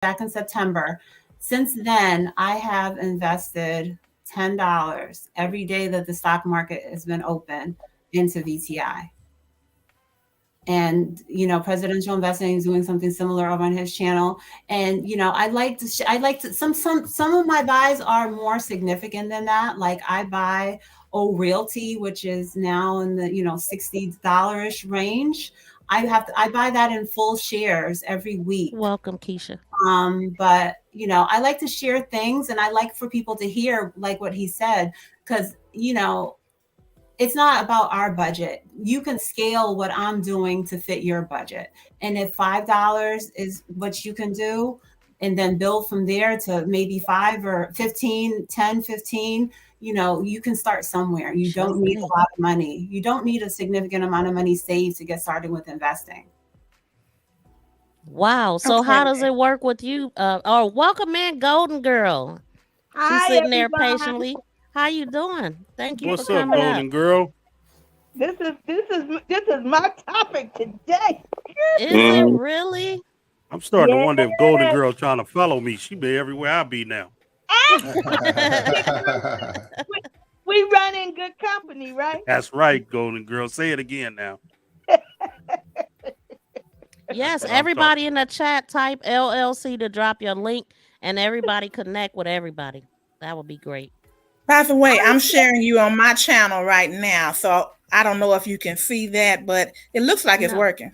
back in September. Since then, I have invested $10 every day that the stock market has been open into VTI. And presidential investing is doing something similar over on his channel. And some of my buys are more significant than that. Like I buy Realty, which is now in the $60-ish range. I buy that in full shares every week. Welcome, Keisha. But I like to share things, and I like for people to hear like what he said, because it's not about our budget. You can scale what I'm doing to fit your budget. And if $5 is what you can do, and then build from there to maybe 5 or 15, 10, 15, you can start somewhere. You don't need a lot of money. You don't need a significant amount of money saved to get started with investing. Wow. So how does it work with you? Welcome in, Golden Girl. She's sitting there patiently. How you doing? Thank you for coming up. What's up, Golden Girl? This is my topic today. Is it really? I'm starting to wonder if Golden Girl trying to follow me. She be everywhere I be now. We run in good company, right? That's right, Golden Girl. Say it again now. Yes, everybody in the chat type LLC to drop your link, and everybody connect with everybody. That would be great. By the way, I'm sharing you on my channel right now, so I don't know if you can see that, but it looks like it's working.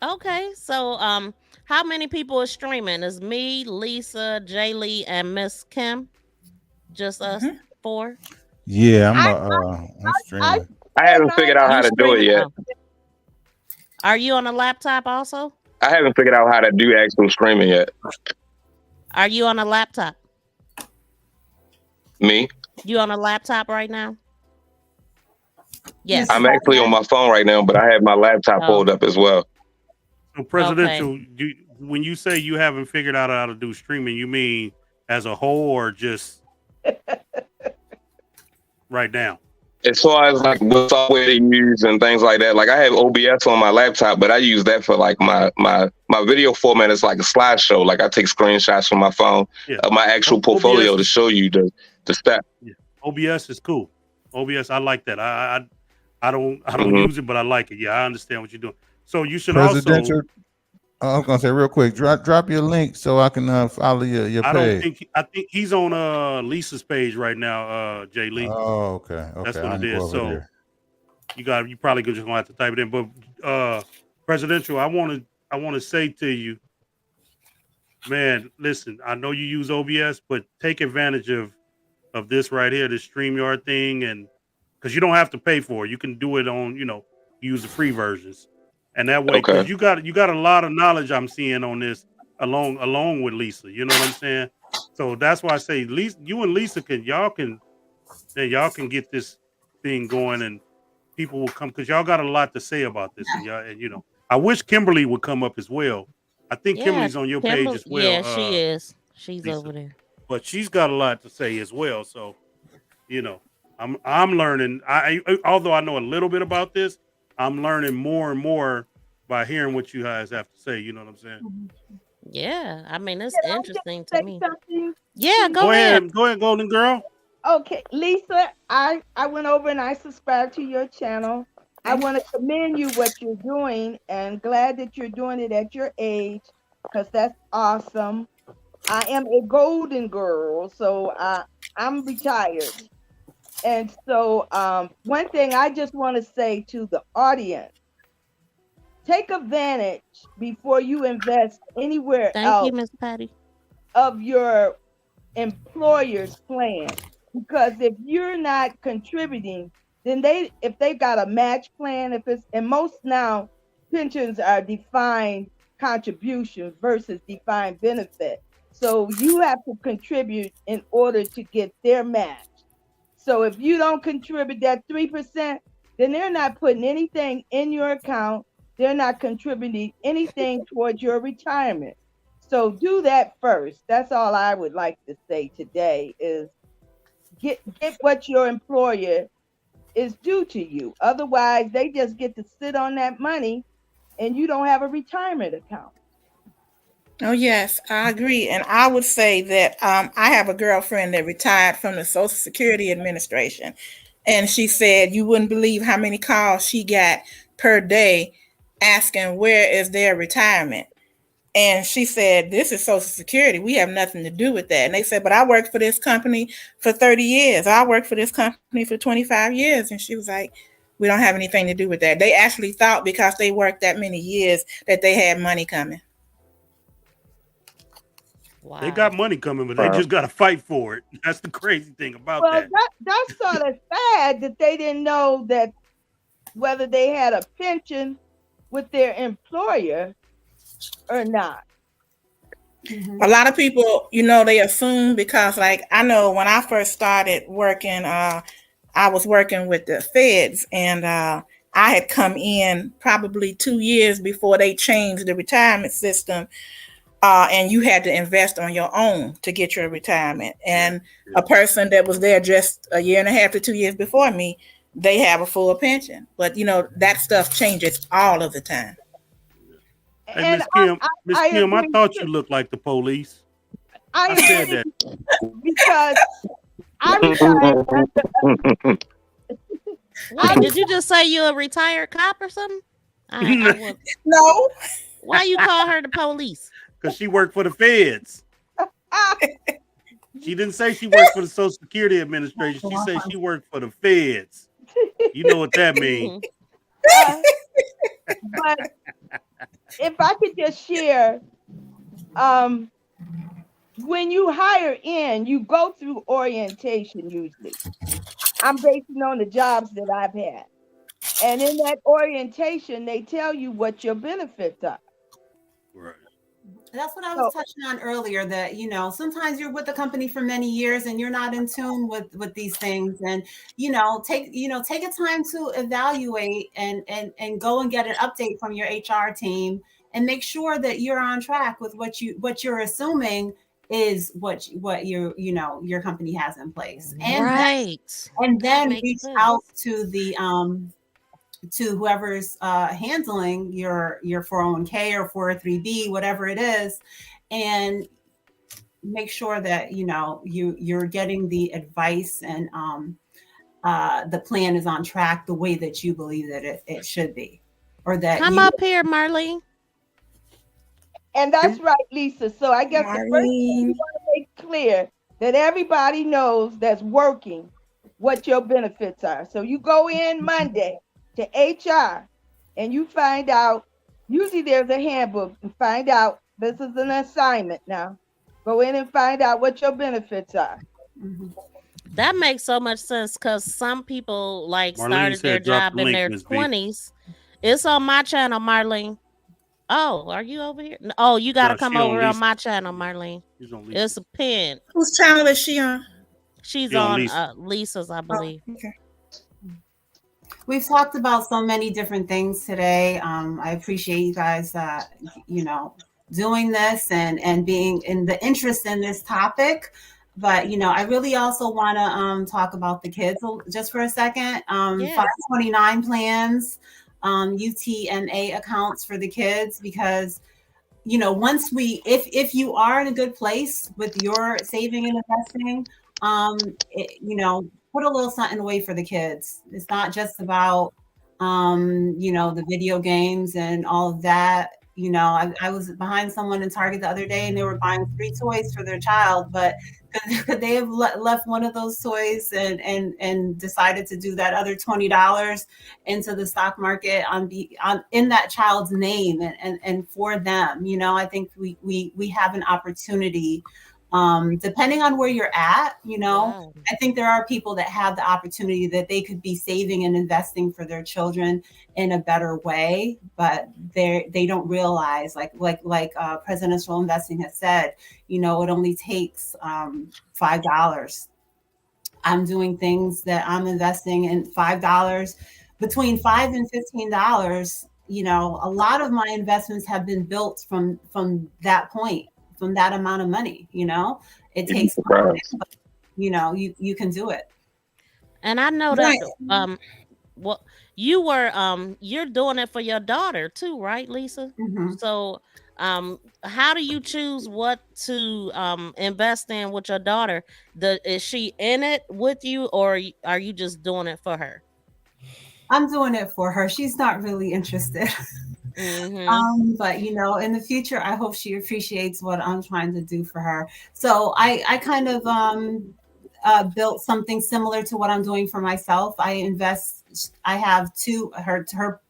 Okay, so how many people are streaming? Is me, Lisa, Jay Lee, and MzKim? Just us 4? Yeah, I'm streaming. I haven't figured out how to do it yet. Are you on a laptop also? I haven't figured out how to do actual streaming yet. Are you on a laptop? Me? You on a laptop right now? Yes. I'm actually on my phone right now, but I have my laptop pulled up as well. So presidential, when you say you haven't figured out how to do streaming, you mean as a whole or just right now? As far as like what software to use and things like that, like I have OBS on my laptop, but I use that for like my video format is like a slideshow. Like I take screenshots from my phone of my actual portfolio to show you the step. Yeah. OBS is cool. OBS, I like that. I don't use it, but I like it. Yeah, I understand what you're doing. So you should also. I'm gonna say real quick. Drop your link so I can follow your page. I think he's on Lisa's page right now. Jay Lee. Oh, okay. That's what it is. So you probably just gonna have to type it in. But presidential, I want to say to you, man, listen. I know you use OBS, but take advantage of this right here, this StreamYard thing, and because you don't have to pay for it, you can do it on use the free versions. And that way, because you got a lot of knowledge I'm seeing on this along with Lisa. You know what I'm saying? So that's why I say, Lisa, you and Lisa can get this thing going, and people will come because y'all got a lot to say about this. And I wish Kimberly would come up as well. I think Kimberly's on your page as well. Yeah, she is. She's Lisa. Over there. But she's got a lot to say as well. So, I'm learning. Although I know a little bit about this, I'm learning more and more by hearing what you guys have to say. You know what I'm saying? Yeah, I mean it's interesting to me. Yeah, go ahead. Go ahead, Golden Girl. Okay, Lisa, I went over and I subscribed to your channel. I want to commend you what you're doing, and glad that you're doing it at your age, because that's awesome. I am a golden girl, so I'm retired. And so one thing I just want to say to the audience, take advantage before you invest anywhere else. Thank you, Miss Patty. Of your employer's plan. Because if you're not contributing, then if they've got a match plan, and most now pensions are defined contribution versus defined benefit. So you have to contribute in order to get their match. So if you don't contribute that 3%, then they're not putting anything in your account. They're not contributing anything towards your retirement. So do that first. That's all I would like to say today is get what your employer is due to you. Otherwise, they just get to sit on that money and you don't have a retirement account. Oh, yes, I agree. And I would say that I have a girlfriend that retired from the Social Security Administration. And she said you wouldn't believe how many calls she got per day asking where is their retirement. And she said, this is Social Security. We have nothing to do with that. And they said, but I worked for this company for 30 years. I worked for this company for 25 years. And she was like, we don't have anything to do with that. They actually thought because they worked that many years that they had money coming. Wow. They got money coming, but they just got to fight for it. That's the crazy thing about Well, that. that's sort of sad that they didn't know that whether they had a pension with their employer or not. A lot of people, they assume because, like, I know when I first started working, I was working with the feds, and I had come in probably 2 years before they changed the retirement system. And you had to invest on your own to get your retirement. And a person that was there just a year and a half to 2 years before me, they have a full pension. But that stuff changes all of the time. Hey, Miss Kim, I thought you looked like the police. I said that because I retired. Wait, did you just say you're a retired cop or something? No. Why you call her the police? Because she worked for the feds. She didn't say she worked for the Social Security Administration. She said she worked for the feds. You know what that means. But if I could just share, when you hire in, you go through orientation usually. I'm basing on the jobs that I've had. And in that orientation, they tell you what your benefits are. Right. That's what I was touching on earlier, that, sometimes you're with the company for many years and you're not in tune with these things. And, take a time to evaluate and go and get an update from your HR team and make sure that you're on track with what you're assuming is what your company has in place. And then reach out to the to whoever's handling your 401k or 403b, whatever it is, and make sure that you're getting the advice and the plan is on track the way that you believe that it should be. Or that come up here, Marlene. And that's right, Lisa. So I guess the first thing you want to make clear that everybody knows that's working what your benefits are. So you go in Monday to HR and you find out, usually there's a handbook, and find out, this is an assignment now. Go in and find out what your benefits are. That makes so much sense because some people started their job in their 20s. It's on my channel, Marlene. Oh, are you over here? Oh, you got to come over on my channel, Marlene. It's a pin. Whose channel is she on? She's on Lisa's, I believe. Oh, okay. We've talked about so many different things today. I appreciate you guys, doing this and being in the interest in this topic. But, I really also want to talk about the kids just for a second. 529 plans, UTMA accounts for the kids, because, once if you are in a good place with your saving and investing, put a little something away for the kids. It's not just about, the video games and all of that. I was behind someone in Target the other day and they were buying 3 toys for their child, but could they have left one of those toys and decided to do that other $20 into the stock market in that child's name and for them? I think we have an opportunity. Depending on where you're at, I think there are people that have the opportunity that they could be saving and investing for their children in a better way, but they don't realize, like presidential investing has said, it only takes $5. I'm doing things that I'm investing in $5, between $5 and $15. A lot of my investments have been built from that point. From that amount of money, it takes time, but, you can do it. And I know that you're doing it for your daughter too, right, Lisa? Mm-hmm. So how do you choose what to invest in with your daughter? Is she in it with you, or are you just doing it for her? I'm doing it for her. She's not really interested. But in the future, I hope she appreciates what I'm trying to do for her. So I kind of built something similar to what I'm doing for myself. I have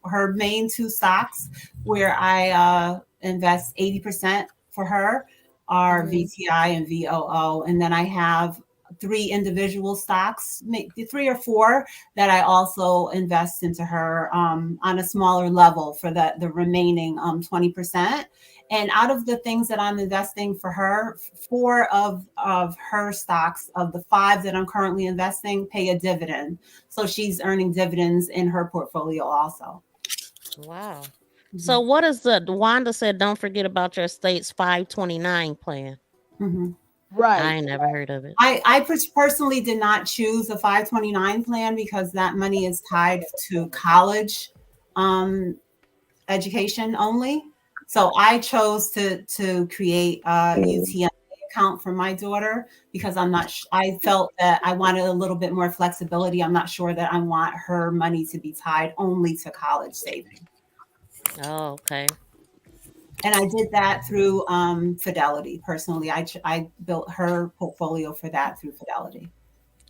her main two stocks where I invest 80% for her are VTI and VOO, and then I have 3 individual stocks, maybe 3 or 4 that I also invest into her on a smaller level for the remaining 20%. And out of the things that I'm investing for her, 4 of her stocks of the 5 that I'm currently investing pay a dividend. So she's earning dividends in her portfolio also. Wow. So what is Wanda said, don't forget about your state's 529 plan. Right. I ain't never heard of it. I personally did not choose a 529 plan because that money is tied to college education only. So I chose to create a UTM account for my daughter because I felt that I wanted a little bit more flexibility. I'm not sure that I want her money to be tied only to college saving. Oh, okay. And I did that through Fidelity. Personally, I built her portfolio for that through Fidelity.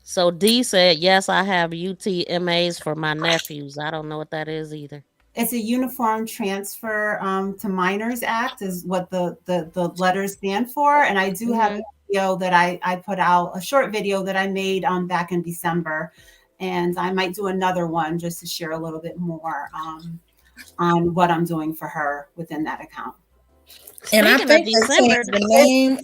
So D said, yes, I have UTMAs for my nephews. I don't know what that is either. It's a Uniform Transfer to Minors Act is what the letters stand for. And I do have a video that I put out, a short video that I made back in December. And I might do another one just to share a little bit more on what I'm doing for her within that account. And I think they changed the name.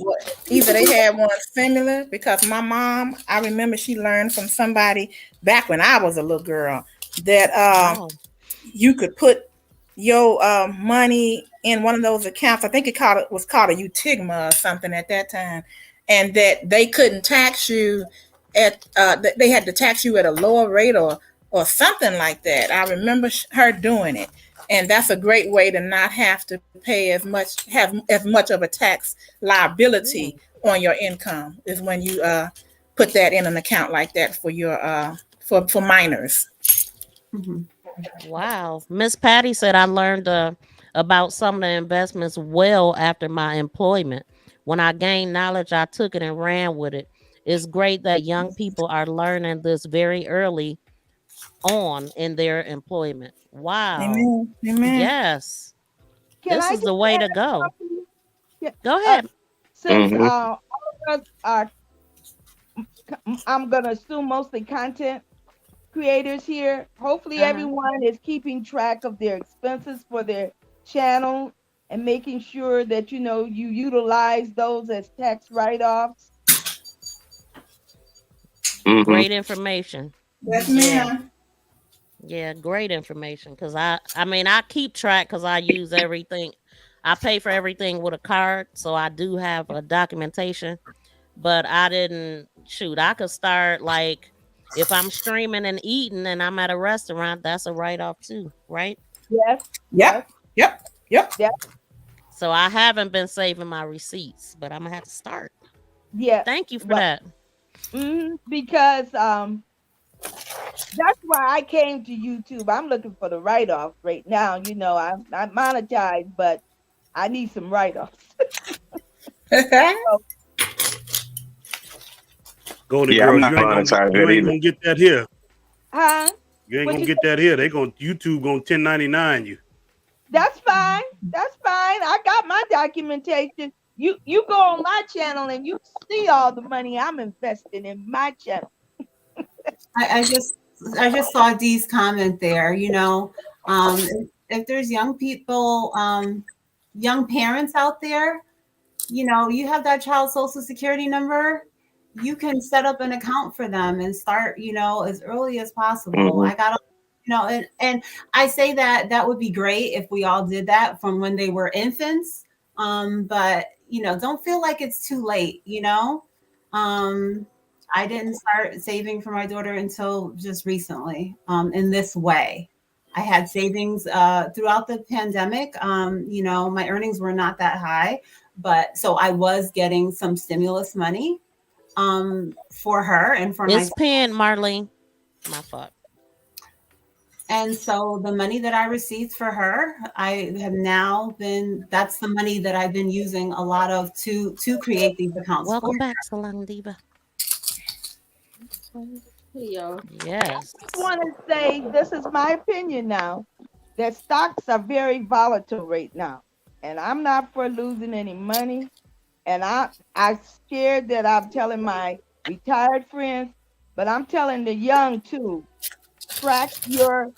Either they had one similar, because my mom, I remember she learned from somebody back when I was a little girl that you could put your money in one of those accounts. I think it was called a UTIGMA or something at that time, and that they couldn't tax you at they had to tax you at a lower rate or something like that. I remember her doing it. And that's a great way to not have to pay have as much of a tax liability on your income, is when you put that in an account like that for your for minors. Wow. Miss Patty said, I learned about some of the investments well after my employment. When I gained knowledge, I took it and ran with it. It's great that young people are learning this very early on in their employment. Wow. Amen. Amen. Yes. This is the way to go. Yeah. Go ahead. Since all of us are, I'm going to assume mostly content creators here. Hopefully everyone is keeping track of their expenses for their channel and making sure that, you utilize those as tax write-offs. Great information. Yes, ma'am. Yeah, great information. Because I keep track because I use everything. I pay for everything with a card, so I do have a documentation. But I didn't I could start, like, if I'm streaming and eating and I'm at a restaurant, that's a write-off too, right? Yes. Yep. So I haven't been saving my receipts, but I'm gonna have to start. Yeah. Thank you for that. Because that's why I came to YouTube. I'm looking for the write-off right now. I'm monetized, but I need some write-offs. Go to girl. You ain't gonna get that here. Huh? You ain't gonna get that here. YouTube gonna 1099 you. That's fine. I got my documentation. You go on my channel and you see all the money I'm investing in my channel. I just saw Dee's comment there. If there's young people, young parents out there, you have that child's social security number, you can set up an account for them and start, as early as possible. I got, and I say that would be great if we all did that from when they were infants. But don't feel like it's too late. I didn't start saving for my daughter until just recently, in this way. I had savings throughout the pandemic. You know, my earnings were not that high, but so I was getting some stimulus money for her and for It's myself. pinned, Marlene. My fault. And so the money that I received for her, I have now been, that's the money that I've been using a lot of to create these accounts. Welcome back, Salon Diva. Yes. I just want to say, this is my opinion now, that stocks are very volatile right now. And I'm not for losing any money. And I shared that I'm telling my retired friends, but I'm telling the young too, track your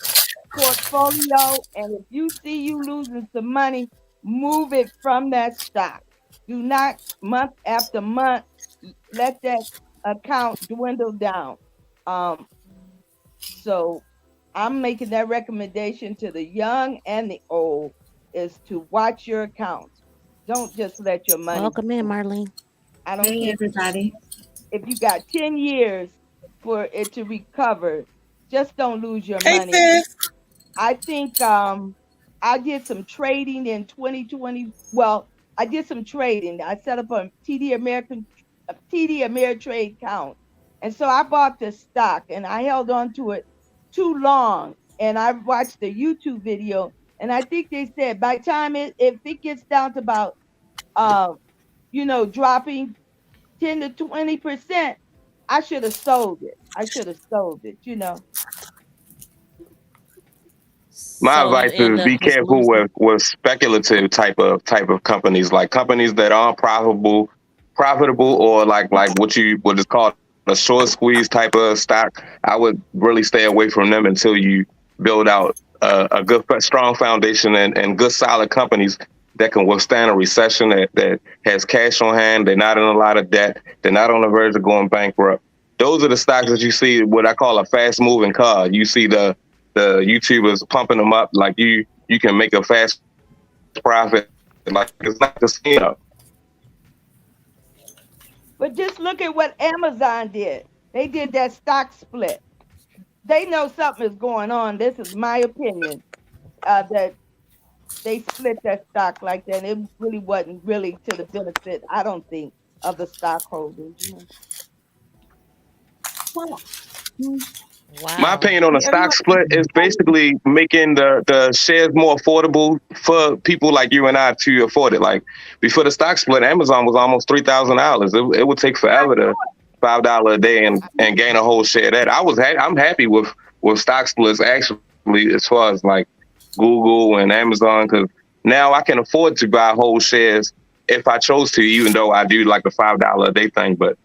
portfolio, and if you see you losing some money, move it from that stock. Do not month after month let that account dwindle down. So I'm making that recommendation to the young and the old, is to watch your accounts. Don't just let your money. Welcome in, Marlene. I don't Hey, care everybody. if you got 10 years for it to recover. Just don't lose your Hey, money. sis. I think I did some trading in 2020. Well, I did some trading. I set up a TD Ameritrade account. And so I bought this stock and I held on to it too long. And I watched the YouTube video, and I think they said by the time if it gets down to about dropping 10 to 20%, I should have sold it. My So you advice end is up be just careful losing. with speculative type of companies, like companies that aren't profitable, or like what is called a short squeeze type of stock. I would really stay away from them until you build out a good, strong foundation and good, solid companies that can withstand a recession, that has cash on hand. They're not in a lot of debt. They're not on the verge of going bankrupt. Those are the stocks that you see, what I call a fast moving car. You see the YouTubers pumping them up like you can make a fast profit. Like, it's not casino. But just look at what Amazon did. They did that stock split. They know something is going on. This is my opinion. That they split that stock like that. It really wasn't really to the benefit, I don't think, of the stockholders. Well, My Wow. opinion on a stock split is basically making the shares more affordable for people like you and I to afford it. Like, before the stock split, Amazon was almost $3,000. It would take forever to $5 a day and gain a whole share of that. I'm happy with stock splits, actually, as far as like Google and Amazon, because now I can afford to buy whole shares if I chose to, even though I do like the $5 a day thing. But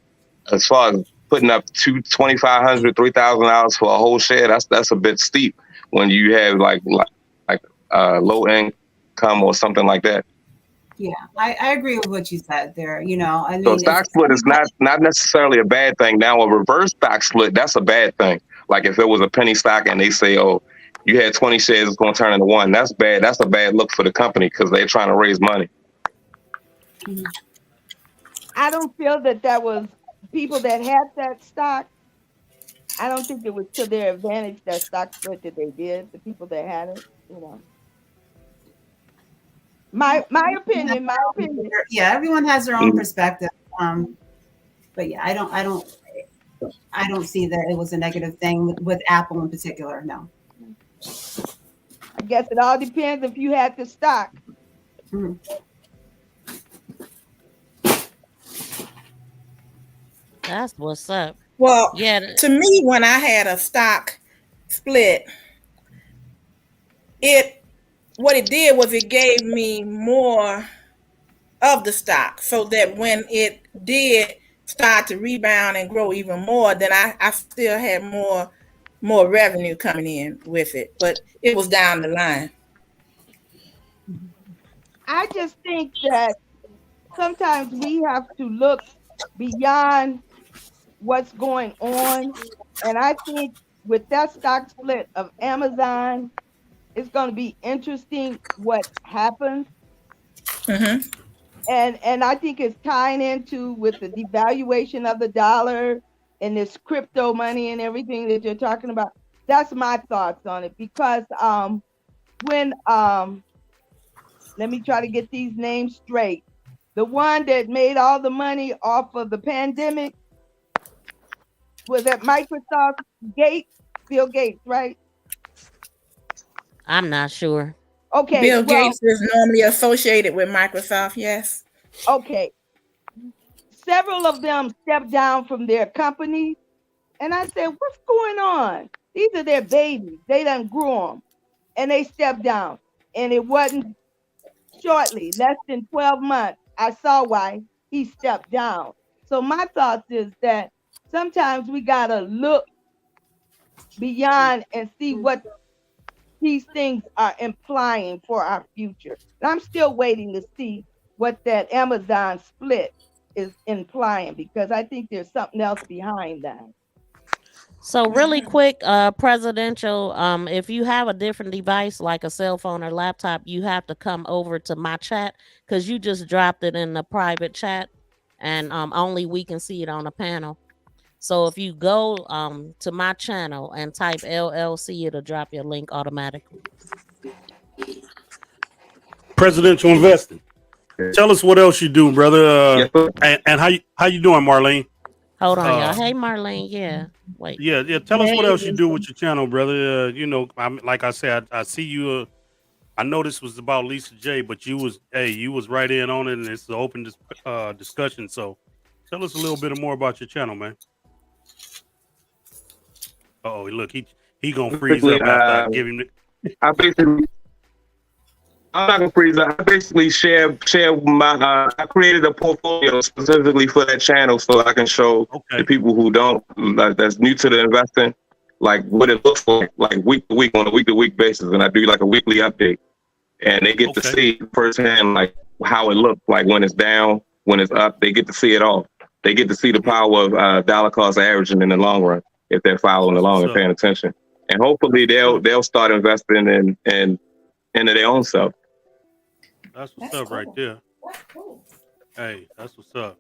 as far as putting up $2,500, $3,000 for a whole share, that's a bit steep when you have like low income or something like that. yeah, I agree with what you said there. You know, I mean, So stock split is not necessarily a bad thing. Now a reverse stock split, that's a bad thing. Like if it was a penny stock and they say, oh, you had 20 shares, it's going to turn into one. That's bad. That's a bad look for the company because they're trying to raise money. I don't feel that was people that had that stock. I don't think it was to their advantage, that stock split that they did. The people that had it, My opinion. Yeah, everyone has their own perspective. But yeah, I don't see that it was a negative thing with Apple in particular. No. I guess it all depends if you had the stock. Mm-hmm. That's what's up. Well, yeah. To me, when I had a stock split, what it did was it gave me more of the stock, so that when it did start to rebound and grow even more, then I still had more revenue coming in with it, but it was down the line. I just think that sometimes we have to look beyond what's going on. And I think with that stock split of Amazon, it's going to be interesting what happens. Mm-hmm. And I think it's tying into with the devaluation of the dollar and this crypto money and everything that you're talking about. That's my thoughts on it, because when let me try to get these names straight. The one that made all the money off of the pandemic was at Microsoft. Gates, Bill Gates, right? I'm not sure. Okay. Bill Gates is normally associated with Microsoft, yes. Okay. Several of them stepped down from their companies. And I said, what's going on? These are their babies. They done grew them. And they stepped down. And it wasn't shortly, less than 12 months, I saw why he stepped down. So my thoughts is that sometimes we got to look beyond and see what these things are implying for our future. And I'm still waiting to see what that Amazon split is implying, because I think there's something else behind that. So really quick, presidential, if you have a different device like a cell phone or laptop, you have to come over to my chat, because you just dropped it in the private chat, and only we can see it on the panel. So if you go to my channel and type LLC, it'll drop your link automatically. Presidential investing. Tell us what else you do, brother. And how you doing, Marlene? Hold on, y'all. Hey, Marlene. Yeah. Wait. Yeah. Tell us what else you do with your channel, brother. Like I said, I see you. I know this was about Lisa J, but you was right in on it, and it's an open discussion. So tell us a little bit more about your channel, man. Oh, look, he gonna freeze up after I give him the. I'm not gonna freeze up. I basically share my. I created a portfolio specifically for that channel, so I can show the people who don't, that's new to the investing, like what it looks like week to week, on a week to week basis, and I do like a weekly update, and they get to see firsthand like how it looks like when it's down, when it's up. They get to see it all. They get to see the power of dollar cost averaging in the long run if they're following along and paying attention, and hopefully they'll start investing in into their own self. That's what's up right there. Hey, that's what's up.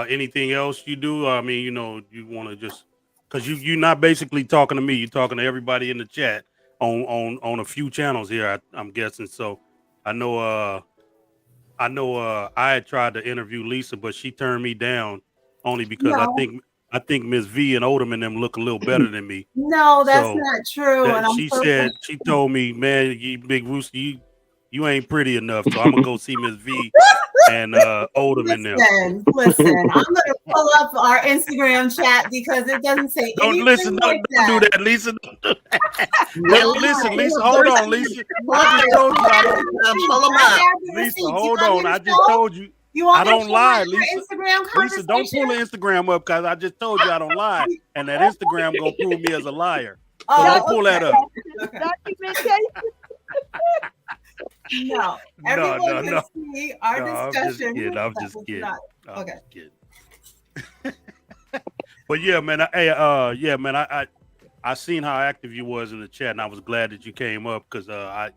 Anything else you do? I mean, you want to just, because you're not basically talking to me. You're talking to everybody in the chat on a few channels here, I'm guessing. So I know I had tried to interview Lisa, but she turned me down only because I think Ms. V and Odom and them look a little better than me. No, that's not true. And she told me, man, you big rooster, you ain't pretty enough, so I'm gonna go see Ms. V and Odom in them. Listen, I'm gonna pull up our Instagram chat because it doesn't say anything Listen, like don't do that, Lisa. Listen, Lisa, hold on, Lisa. I just told you I don't pull them up. Lisa, hold on. I just told you I don't lie, Lisa. Lisa, don't pull the Instagram up, because I just told you I don't lie, and that Instagram gonna prove me as a liar. So don't pull that up. No, everyone can see our discussion. I'm just kidding. But yeah, man. I seen how active you was in the chat, and I was glad that you came up, because y'all.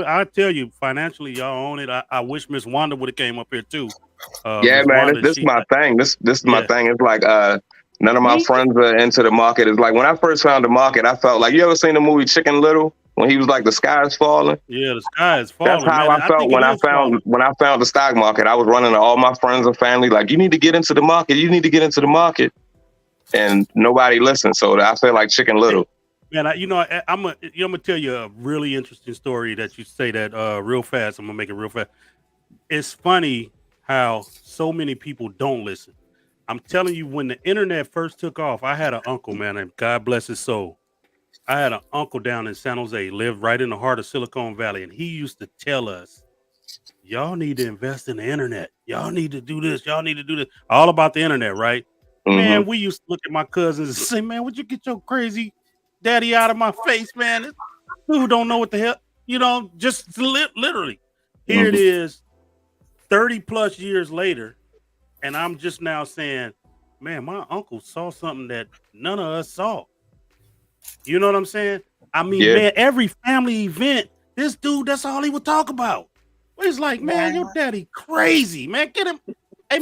I tell you, financially, y'all own it. I wish Miss Wanda would have came up here too. Yeah, man. Wanda, this is my thing. This is my thing. It's like none of my friends are into the market. It's like when I first found the market, I felt like, you ever seen the movie Chicken Little, when he was like, the sky is falling? Yeah, the sky is falling. That's how I felt when I found the stock market. I was running to all my friends and family like, you need to get into the market. You need to get into the market. And nobody listened. So I feel like Chicken Little. Man, I'm gonna tell you a really interesting story that you say that real fast. I'm gonna make it real fast. It's funny how so many people don't listen. I'm telling you, when the internet first took off, I had an uncle, man, and God bless his soul. I had an uncle down in San Jose, lived right in the heart of Silicon Valley, and he used to tell us, y'all need to invest in the internet. Y'all need to do this. Y'all need to do this. All about the internet, right? Mm-hmm. Man, we used to look at my cousins and say, man, would you get your crazy daddy out of my face, man? This dude don't know what the hell, just literally. Here it is, 30 plus years later. And I'm just now saying, man, my uncle saw something that none of us saw. You know what I'm saying? I mean, man, every family event, this dude, that's all he would talk about. It's like, man, your daddy crazy, man. Get him. Hey,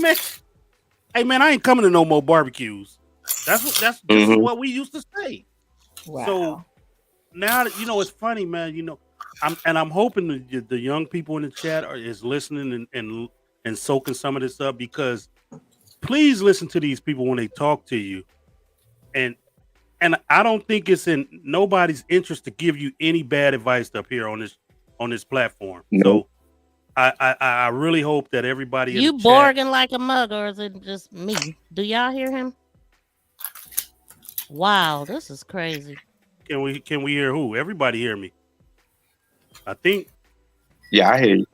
man, I ain't coming to no more barbecues. This is what we used to say. Wow. So now that it's funny, man. I'm hoping the young people in the chat is listening and soaking some of this up, because please listen to these people when they talk to you, and I don't think it's in nobody's interest to give you any bad advice up here on this platform. Nope. So I really hope that everybody in You the chat, barking like a mug, or is it just me? Do y'all hear him? Wow, this is crazy. can we hear who? Everybody hear me? I think. Yeah, I hear you.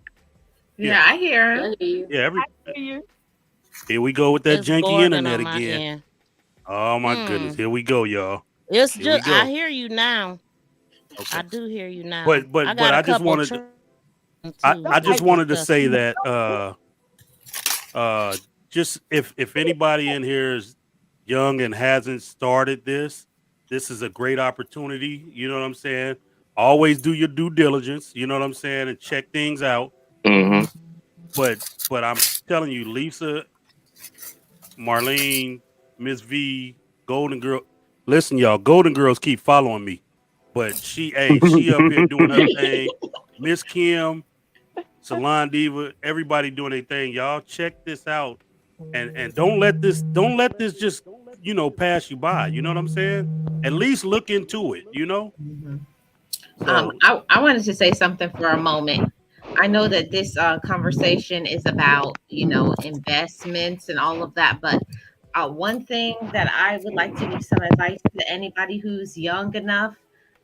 Yeah, I hear him. Yeah, I hear you. here we go with that It's janky barking internet on my again. end. Oh my goodness, here we go, y'all. It's Here we just go. I hear you now. Okay. I do hear you now. But I got I a just couple wanted I just wanted to say that just if anybody in here is young and hasn't started this is a great opportunity. You know what I'm saying? Always do your due diligence. You know what I'm saying, and check things out. Mm-hmm. But I'm telling you, Lisa, Marlene, Miss V, Golden Girl. Listen, y'all, Golden Girls keep following me, but she up here doing her thing. MzKim, Salon Diva, everybody doing their thing. Y'all check this out, and don't let this just pass you by. You know what I'm saying? At least look into it. So, I wanted to say something for a moment. I know that this conversation is about investments and all of that, but one thing that I would like to give some advice to anybody who's young enough.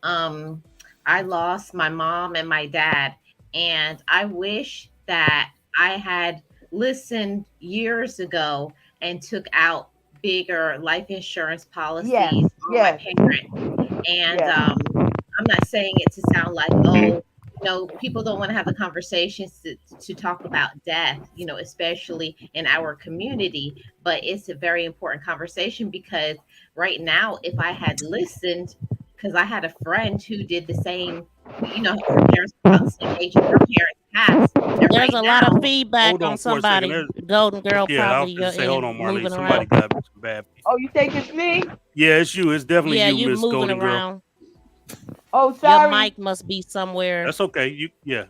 I lost my mom and my dad, and I wish that I had listened years ago and took out bigger life insurance policies on my parents. And I'm not saying it to sound like, people don't want to have the conversations to talk about death, especially in our community. But it's a very important conversation, because right now, if I had listened, because I had a friend who did the same, her parents were about the same age as her parents passed. There's a lot of feedback hold on on for a second. somebody. Golden Girl, Yeah, I probably was gonna say, hold on, Marlene. moving Somebody around. got some bad. Oh, you think it's me? Yeah, it's you. It's definitely Yeah, you, you Miss moving Golden Girl. around. Oh, sorry. Your mic must be somewhere. That's okay. There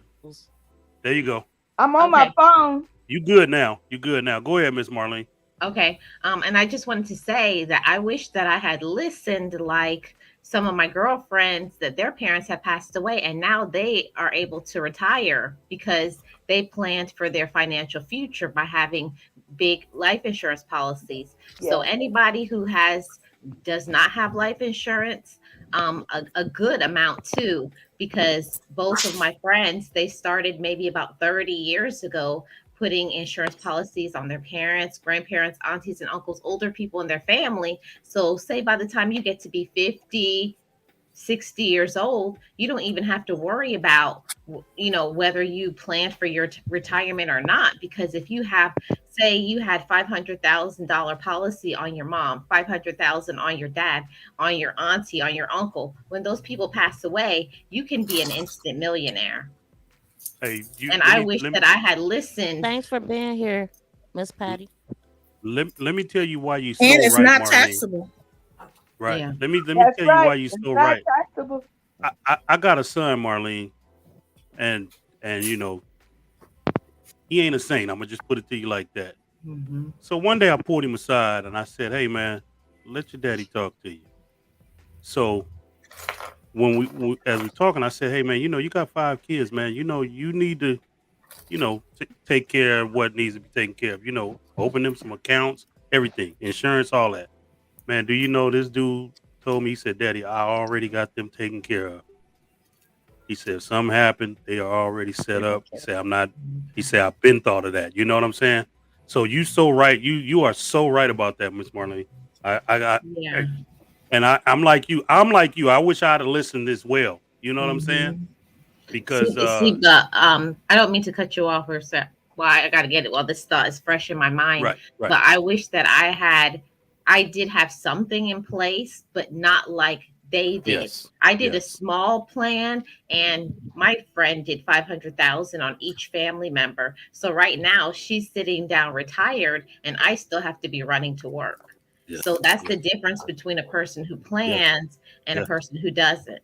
you go. I'm on my phone. You good now. Go ahead, Miss Marlene. Okay. And I just wanted to say that I wish that I had listened, like some of my girlfriends, that their parents have passed away and now they are able to retire because they planned for their financial future by having big life insurance policies. Yeah. So anybody who does not have life insurance, a good amount too, because both of my friends, they started maybe about 30 years ago putting insurance policies on their parents, grandparents, aunties, and uncles, older people in their family. So say by the time you get to be 50, 60 years old, you don't even have to worry about, whether you plan for your retirement or not. Because if you have, say you had $500,000 policy on your mom, 500,000 on your dad, on your auntie, on your uncle, when those people pass away, you can be an instant millionaire. Hey, I wish that I had listened. Thanks for being here, Miss Patty. Let me tell you why you so and it's right, not Marlene. taxable. Right. Yeah. Let me tell you why you so right. Taxable. I got a son, Marlene, and he ain't a saint. I'm gonna just put it to you like that. Mm-hmm. So one day I pulled him aside and I said, "Hey, man, let your daddy talk to you." So when as we're talking, I said, "Hey, man, you got 5 kids, man. You need to, take care of what needs to be taken care of. Open them some accounts, everything, insurance, all that. Man, do you know this dude told me? He said, Daddy, I already got them taken care of. He said, if something happened, they are already set up. He said, I've been thought of that. You know what I'm saying? So you so right. You are so right about that, Miss Marlene. I'm like you. I wish I'd have listened as well. You know what I'm saying? Because I don't mean to cut you off or say, well, I got to get it while this thought is fresh in my mind. Right. But I wish that I did have something in place, but not like they did. Yes. I did a small plan, and my friend did 500,000 on each family member. So right now she's sitting down retired, and I still have to be running to work. So that's the difference between a person who plans and a person who doesn't.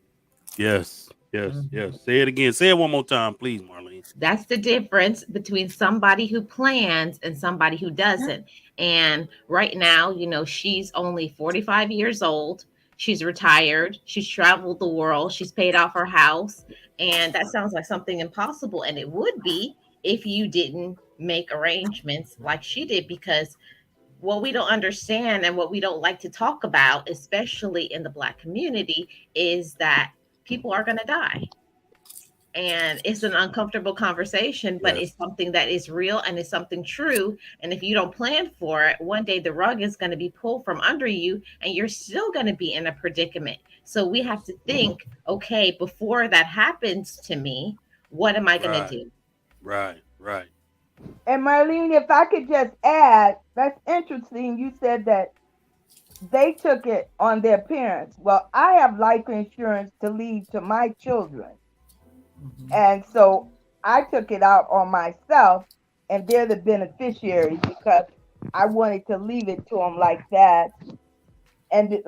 Yes. Say it again. Say it one more time, please, Marlene. That's the difference between somebody who plans and somebody who doesn't. And right now, she's only 45 years old. She's retired. She's traveled the world. She's paid off her house. And that sounds like something impossible. And it would be if you didn't make arrangements like she did, because what we don't understand and what we don't like to talk about, especially in the Black community, is that people are going to die. And it's an uncomfortable conversation, but it's something that is real and it's something true. And if you don't plan for it, one day the rug is going to be pulled from under you and you're still going to be in a predicament. So we have to think, okay, before that happens to me, what am I going to do? Right. And Marlene, if I could just add, that's interesting. You said that they took it on their parents. Well, I have life insurance to leave to my children. And so I took it out on myself, and they're the beneficiaries because I wanted to leave it to them like that. And it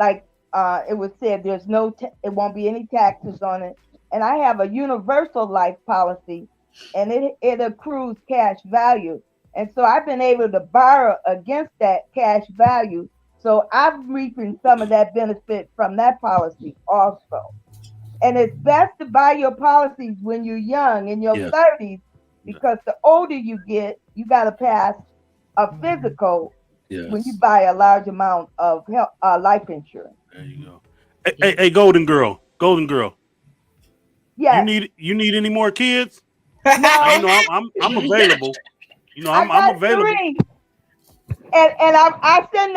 was said, it won't be any taxes on it. And I have a universal life policy, and it accrues cash value. And so I've been able to borrow against that cash value. So I'm reaping some of that benefit from that policy also. And it's best to buy your policies when you're young, in your 30s, because the older you get, you got to pass a physical when you buy a large amount of life insurance. There you go. Hey, Golden Girl. Yeah. You need any more kids? No. I'm available. I'm available. 3. And I send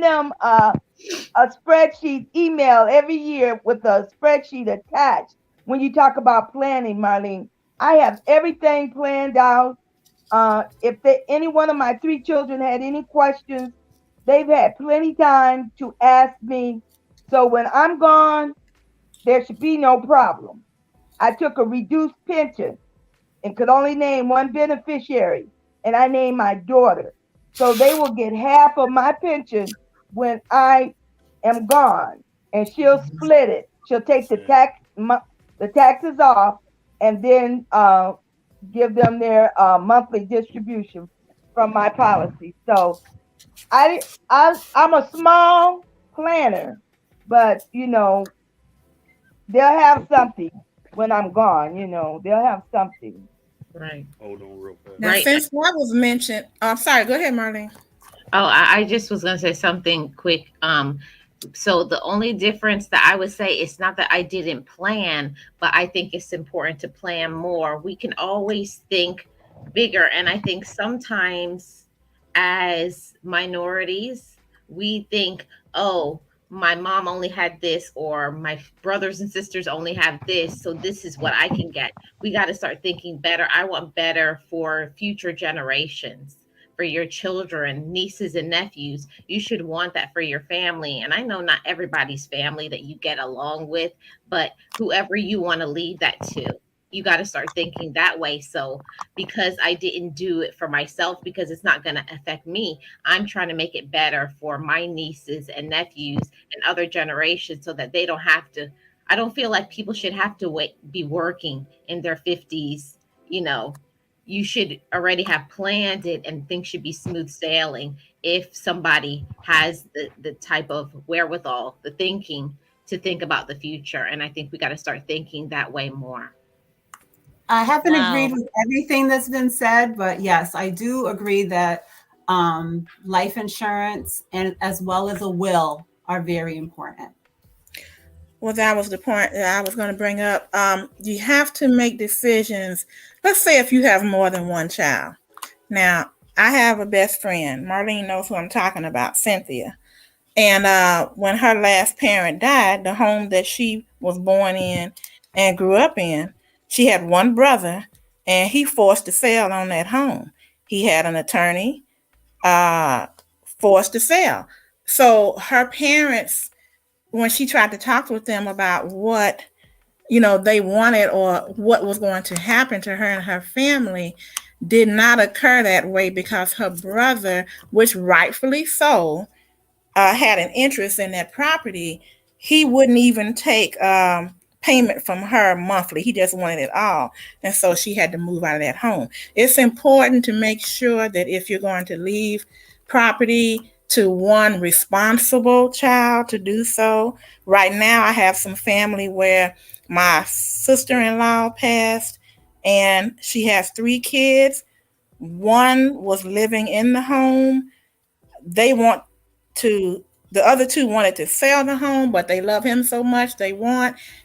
them a spreadsheet email every year with a spreadsheet attached. When you talk about planning, Marlene, I have everything planned out. If any one of my 3 children had any questions, they've had plenty time to ask me. So when I'm gone, there should be no problem. I took a reduced pension and could only name one beneficiary, and I named my daughter. So they will get half of my pension when I am gone, and she'll split it. She'll take the taxes off, and then give them their monthly distribution from my policy. So I'm a small planner, but they'll have something when I'm gone. They'll have something. Right. Hold on real fast. Now, since that was mentioned, I'm sorry. Go ahead, Marlene. Oh, I just was going to say something quick. So the only difference that I would say, it's not that I didn't plan, but I think it's important to plan more. We can always think bigger. And I think sometimes as minorities, we think, oh, my mom only had this, or my brothers and sisters only have this, so this is what I can get. We got to start thinking better. I want better for future generations, for your children, nieces and nephews. You should want that for your family. And I know not everybody's family that you get along with, but whoever you want to leave that to, you got to start thinking that way. So because I didn't do it for myself, because it's not going to affect me, I'm trying to make it better for my nieces and nephews and other generations, so that they don't have to. I don't feel like people should have to be working in their 50s. You should already have planned it, and things should be smooth sailing if somebody has the type of wherewithal, the thinking to think about the future. And I think we got to start thinking that way more. I haven't agreed with everything that's been said, but yes, I do agree that life insurance and as well as a will are very important. Well, that was the point that I was going to bring up. You have to make decisions. Let's say if you have more than one child. Now, I have a best friend. Marlene knows who I'm talking about, Cynthia. And when her last parent died, the home that she was born in and grew up in, she had one brother, and he forced to sell on that home. He had an attorney, forced to sell. So her parents, when she tried to talk with them about what, they wanted or what was going to happen to her and her family, did not occur that way, because her brother, which rightfully so, had an interest in that property, he wouldn't even take payment from her monthly. He just wanted it all. And so she had to move out of that home. It's important to make sure that if you're going to leave property to one responsible child to do so. Right now, I have some family where my sister-in-law passed and she has 3 kids. One was living in the home. The other 2 wanted to sell the home, but they love him so much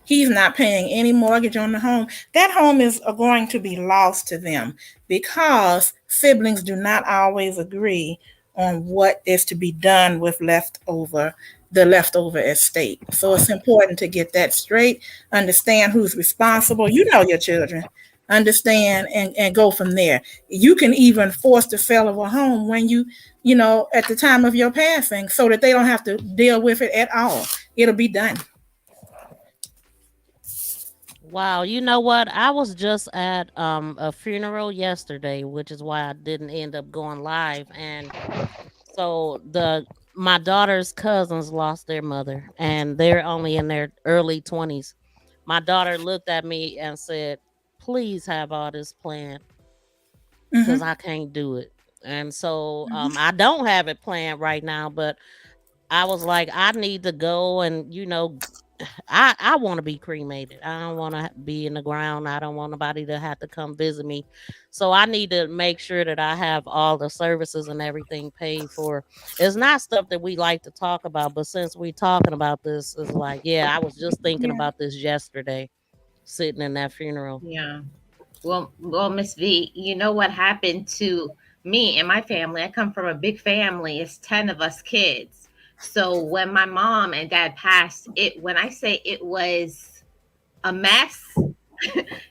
he's not paying any mortgage on the home. That home is going to be lost to them because siblings do not always agree on what is to be done with the leftover estate. So it's important to get that straight, understand who's responsible. You know your children. Understand and go from there. You can even force the sale of a home when you at the time of your passing so that they don't have to deal with it at all. It'll be done. Wow, you know what? I was just at a funeral yesterday, which is why I didn't end up going live. And so my daughter's cousins lost their mother and they're only in their early 20s. My daughter looked at me and said, please have all this planned because I can't do it. And so I don't have it planned right now, but I was like, I need to go and, I want to be cremated. I don't want to be in the ground. I don't want nobody to have to come visit me. So I need to make sure that I have all the services and everything paid for. It's not stuff that we like to talk about, but since we're talking about this, it's like, yeah, I was just thinking about this yesterday, sitting in that funeral. Yeah. Well, Miss V, you know what happened to me and my family? I come from a big family. It's 10 of us kids. So when my mom and dad passed, when I say it was a mess,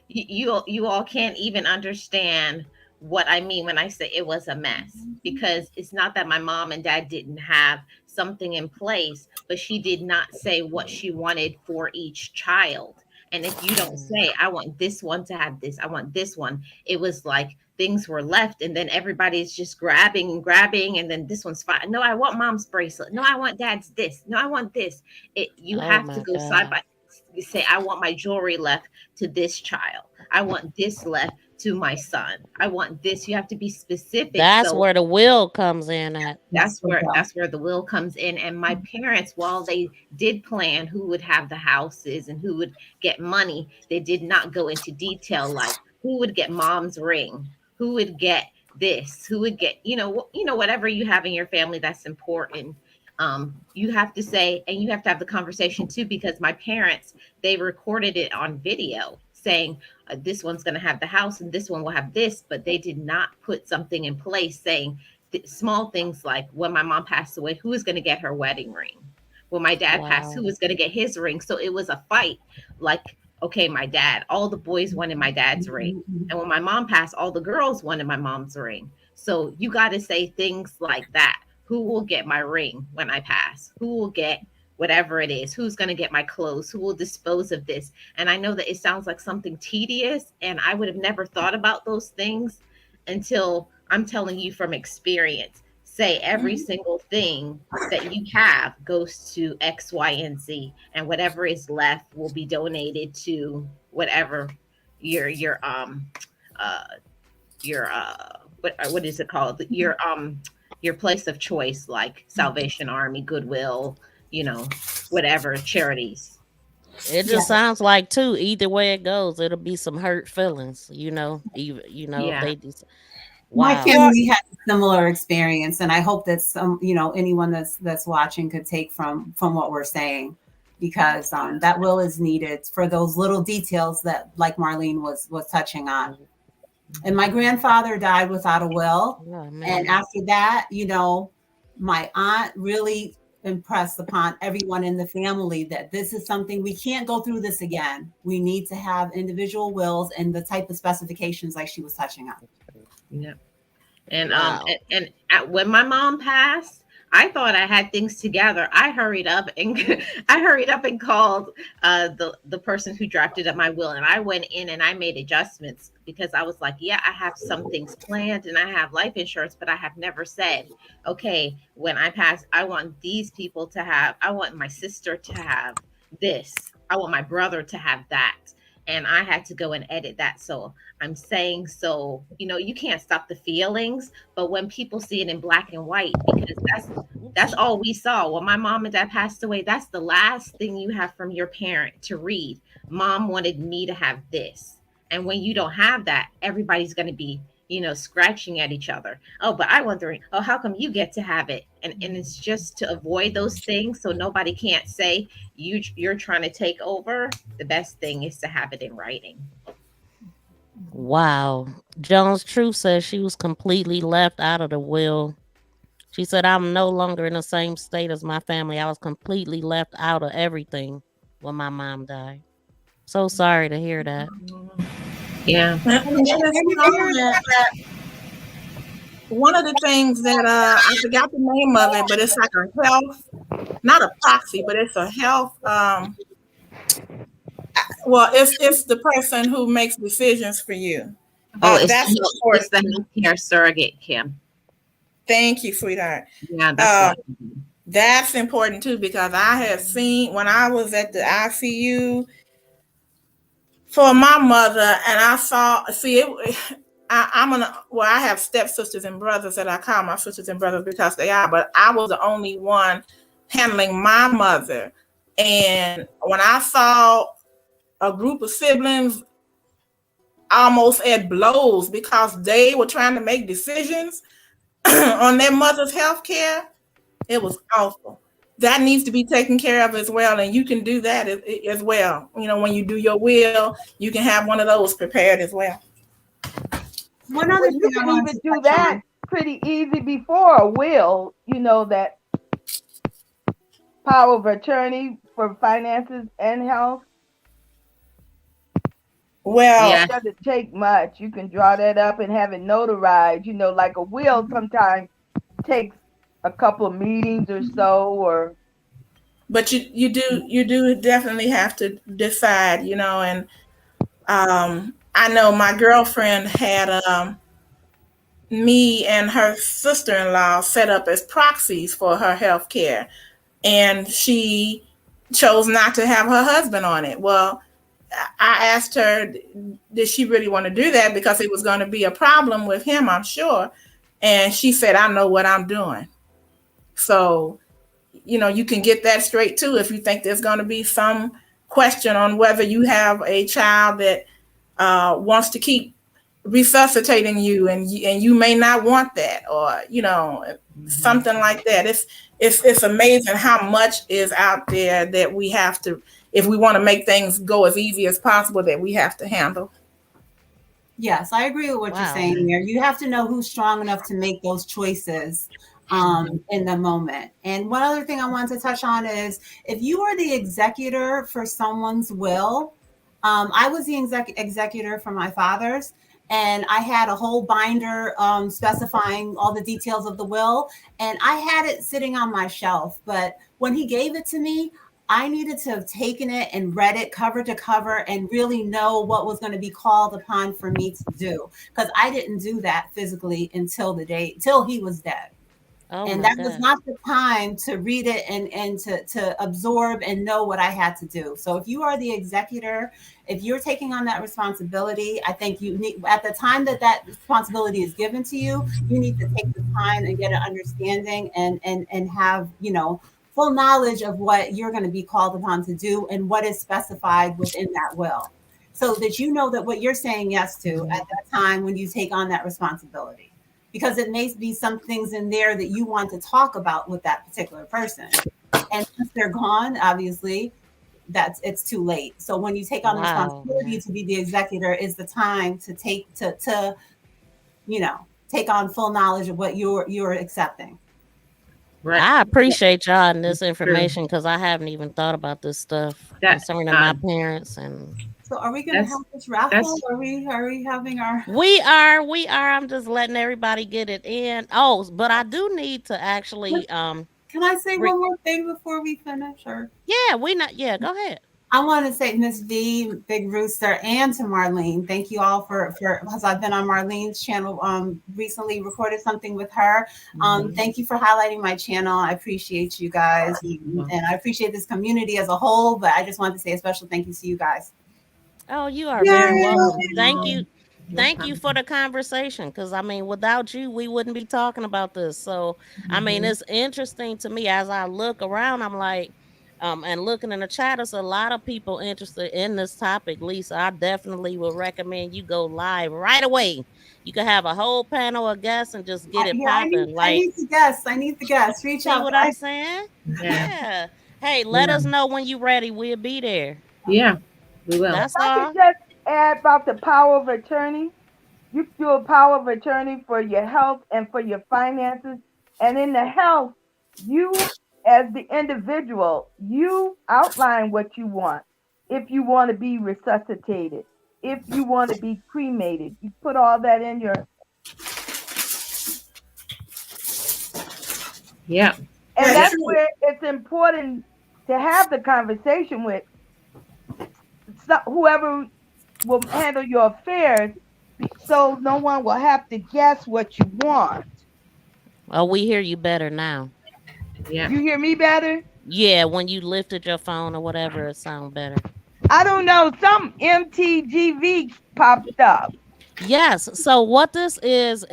you all can't even understand what I mean when I say it was a mess, because it's not that my mom and dad didn't have something in place, but she did not say what she wanted for each child. And if you don't say, I want this one to have this, I want this one, it was like things were left and then everybody's just grabbing, and then this one's fine. No, I want mom's bracelet. No, I want dad's this. No, I want this. You have to go side by. You say, I want my jewelry left to this child. I want this left to my son. I want this. You have to be specific. That's where the will comes in at. That's where the will comes in. And my parents, while they did plan who would have the houses and who would get money, they did not go into detail like who would get mom's ring, who would get this, who would get, whatever you have in your family that's important. You have to say, and you have to have the conversation too, because my parents, they recorded it on video saying this one's going to have the house and this one will have this, but they did not put something in place saying small things like when my mom passed away, who is going to get her wedding ring? When my dad passed, who was going to get his ring? So it was a fight. Like, okay, my dad, all the boys wanted my dad's ring. And when my mom passed, all the girls wanted my mom's ring. So you got to say things like that. Who will get my ring when I pass? Who will get whatever it is? Who's going to get my clothes? Who will dispose of this? And I know that it sounds like something tedious, and I would have never thought about those things until I'm telling you from experience. Say every single thing that you have goes to X, Y, and Z, and whatever is left will be donated to whatever your what is it called? Your place of choice, like Salvation Army, Goodwill, whatever charities. It just sounds like too. Either way it goes, it'll be some hurt feelings. They just. Wow. My family had a similar experience, and I hope that anyone that's watching could take from what we're saying, because that will is needed for those little details that, like Marlene was touching on. And my grandfather died without a will. Oh, and after that, my aunt really impressed upon everyone in the family that this is something we can't go through this again. We need to have individual wills and the type of specifications like she was touching on. Yeah. And when my mom passed, I thought I had things together. I hurried up and called the person who drafted up my will, and I went in and I made adjustments because I was like, yeah, I have some things planned and I have life insurance, but I have never said, okay, when I pass, I want these people to have, I want my sister to have this, I want my brother to have that. And I had to go and edit that. So I'm saying, so, you can't stop the feelings, but when people see it in black and white, because that's all we saw. When my mom and dad passed away, that's the last thing you have from your parent to read. Mom wanted me to have this. And when you don't have that, everybody's going to be, scratching at each other. Oh, but I wondering, oh, how come you get to have it? And it's just to avoid those things. So nobody can't say you're trying to take over. The best thing is to have it in writing. Wow. Jones Truth says she was completely left out of the will. She said, I'm no longer in the same state as my family. I was completely left out of everything when my mom died. So sorry to hear that. Yeah. One of the things that I forgot the name of it, but it's like a health, not a proxy, but it's a health. Well, it's the person who makes decisions for you. It's the healthcare surrogate, Kim. Thank you, sweetheart. Yeah, that's important too, because I have seen when I was at the ICU for my mother, and I saw, I have stepsisters and brothers that I call my sisters and brothers because they are, but I was the only one handling my mother. And when I saw a group of siblings almost at blows because they were trying to make decisions on their mother's health care, it was awful. That needs to be taken care of as well. And you can do that as well. When you do your will, you can have one of those prepared as well. One other thing, you can even do that pretty easy before a will, that power of attorney for finances and health. Well, it doesn't take much. You can draw that up and have it notarized. Like a will sometimes takes a couple of meetings or so, but you do definitely have to decide, and I know my girlfriend had me and her sister-in-law set up as proxies for her health care, and she chose not to have her husband on it. Well, I asked her, did she really want to do that? Because it was going to be a problem with him, I'm sure. And she said, I know what I'm doing. So, you can get that straight too if you think there's going to be some question on whether you have a child that wants to keep resuscitating you, and you may not want that, or something like that. It's amazing how much is out there that we have to, if we want to make things go as easy as possible, that we have to handle. Yes, I agree with what you're saying there. You have to know who's strong enough to make those choices in the moment. And one other thing I wanted to touch on is if you are the executor for someone's will, I was the executor for my father's, and I had a whole binder specifying all the details of the will, and I had it sitting on my shelf. But when he gave it to me, I needed to have taken it and read it cover to cover and really know what was going to be called upon for me to do, because I didn't do that physically until he was dead. And that was not the time to read it and to absorb and know what I had to do. So if you are the executor, if you're taking on that responsibility, I think you need, at the time that responsibility is given to you, you need to take the time and get an understanding and have, full knowledge of what you're going to be called upon to do and what is specified within that will, so that you know that what you're saying yes to at that time when you take on that responsibility. Because it may be some things in there that you want to talk about with that particular person. And since they're gone, obviously, it's too late. So when you take on the responsibility to be the executor is the time to take on full knowledge of what you're accepting. Right. I appreciate y'all and this information, because I haven't even thought about this stuff concerning my parents. And So are we going to have this raffle? Or are we having our? We are. I'm just letting everybody get it in. Oh, but I do need to actually. Can I say one more thing before we finish? Or yeah, go ahead. I want to say Miss V, Big Rooster, and to Marlene. Thank you all for because I've been on Marlene's channel recently, recorded something with her. Thank you for highlighting my channel. I appreciate you guys, and I appreciate this community as a whole. But I just wanted to say a special thank you to you guys. Oh, you are very welcome. Thank you. Thank you for the conversation, because I mean, without you, we wouldn't be talking about this. So, I mean, it's interesting to me as I look around. I'm like, and looking in the chat, there's a lot of people interested in this topic. Lisa, I definitely would recommend you go live right away. You can have a whole panel of guests and just get it popping. I need the guests. I need the guests. Reach out. See what I'm saying? Yeah. Hey, let us know when you're ready. We'll be there. Yeah, we will. That's I all. could just add about the power of attorney. You do a power of attorney for your health and for your finances. And in the health, you as the individual, you outline what you want. If you want to be resuscitated, if you want to be cremated, you put all that in your. Yeah. And that's where it's important to have the conversation with whoever will handle your affairs, so no one will have to guess what you want. Oh, we hear you better now. Yeah. You hear me better? Yeah, when you lifted your phone or whatever, it sounds better. I don't know. Some MTGV popped up. Yes. So what this is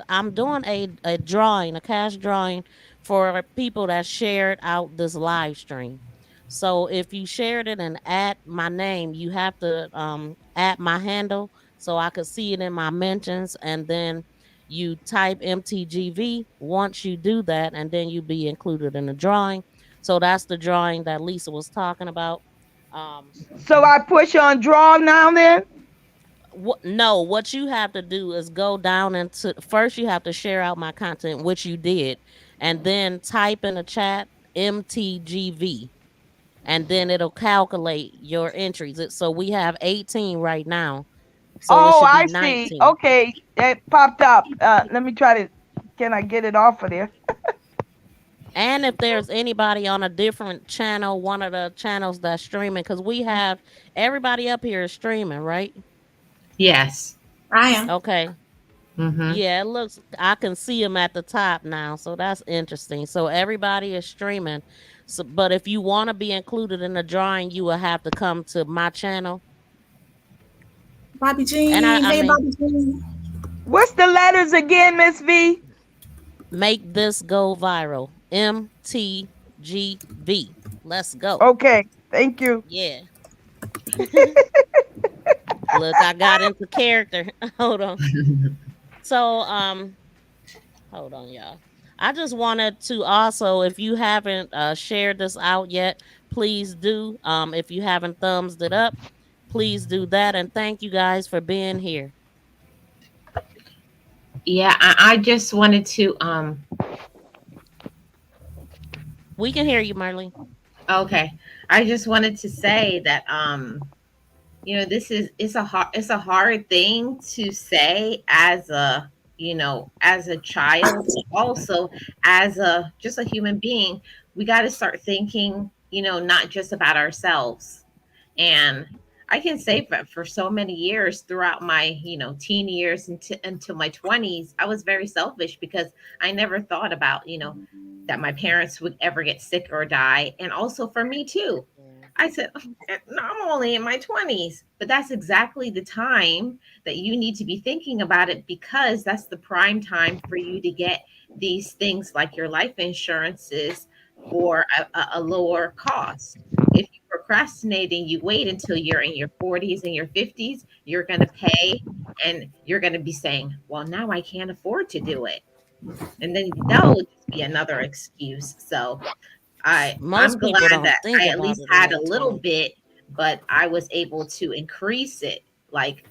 I'm doing a drawing, a cash drawing for people that shared out this live stream. So if you shared it and add my name, you have to add my handle so I could see it in my mentions, and then you type MTGV once you do that, and then you be included in the drawing. So that's the drawing that Lisa was talking about. So I push on draw now then? No, what you have to do is go down into first you have to share out my content, which you did, and then type in the chat MTGV, and then it'll calculate your entries. So we have 18 right now. So it should be 19. See. Okay, it popped up. Let me try to. Can I get it off of there? And if there's anybody on a different channel, one of the channels that's streaming, because we have everybody up here is streaming, right? Yes, I am. Okay. Mm-hmm. Yeah, it looks. I can see them at the top now, so that's interesting. So everybody is streaming. So, but if you want to be included in the drawing, you will have to come to my channel. Bobby Jean. And I mean, Bobby Jean. What's the letters again, Miss V? Make this go viral. MTGV. Let's go. Okay, thank you. Yeah. Look, I got into character. Hold on. So, hold on, y'all. I just wanted to also, if you haven't shared this out yet, please do. If you haven't thumbs it up, please do that. And thank you guys for being here. Yeah, I just wanted to We can hear you, Marlene. Okay. I just wanted to say that you know, it's a hard thing to say as a, you know, as a child, also as just a human being. We got to start thinking, you know, not just about ourselves. And I can say for so many years throughout my, you know, teen years until my 20s, I was very selfish because I never thought about, you know, that my parents would ever get sick or die. And also for me too. I said, no, I'm only in my 20s, but that's exactly the time that you need to be thinking about it, because that's the prime time for you to get these things like your life insurances for a lower cost. If you procrastinate and you wait until you're in your 40s and your 50s, you're going to pay and you're going to be saying, well, now I can't afford to do it. And then that will just be another excuse. So I'm glad that I at least had a little bit, but I was able to increase it. Like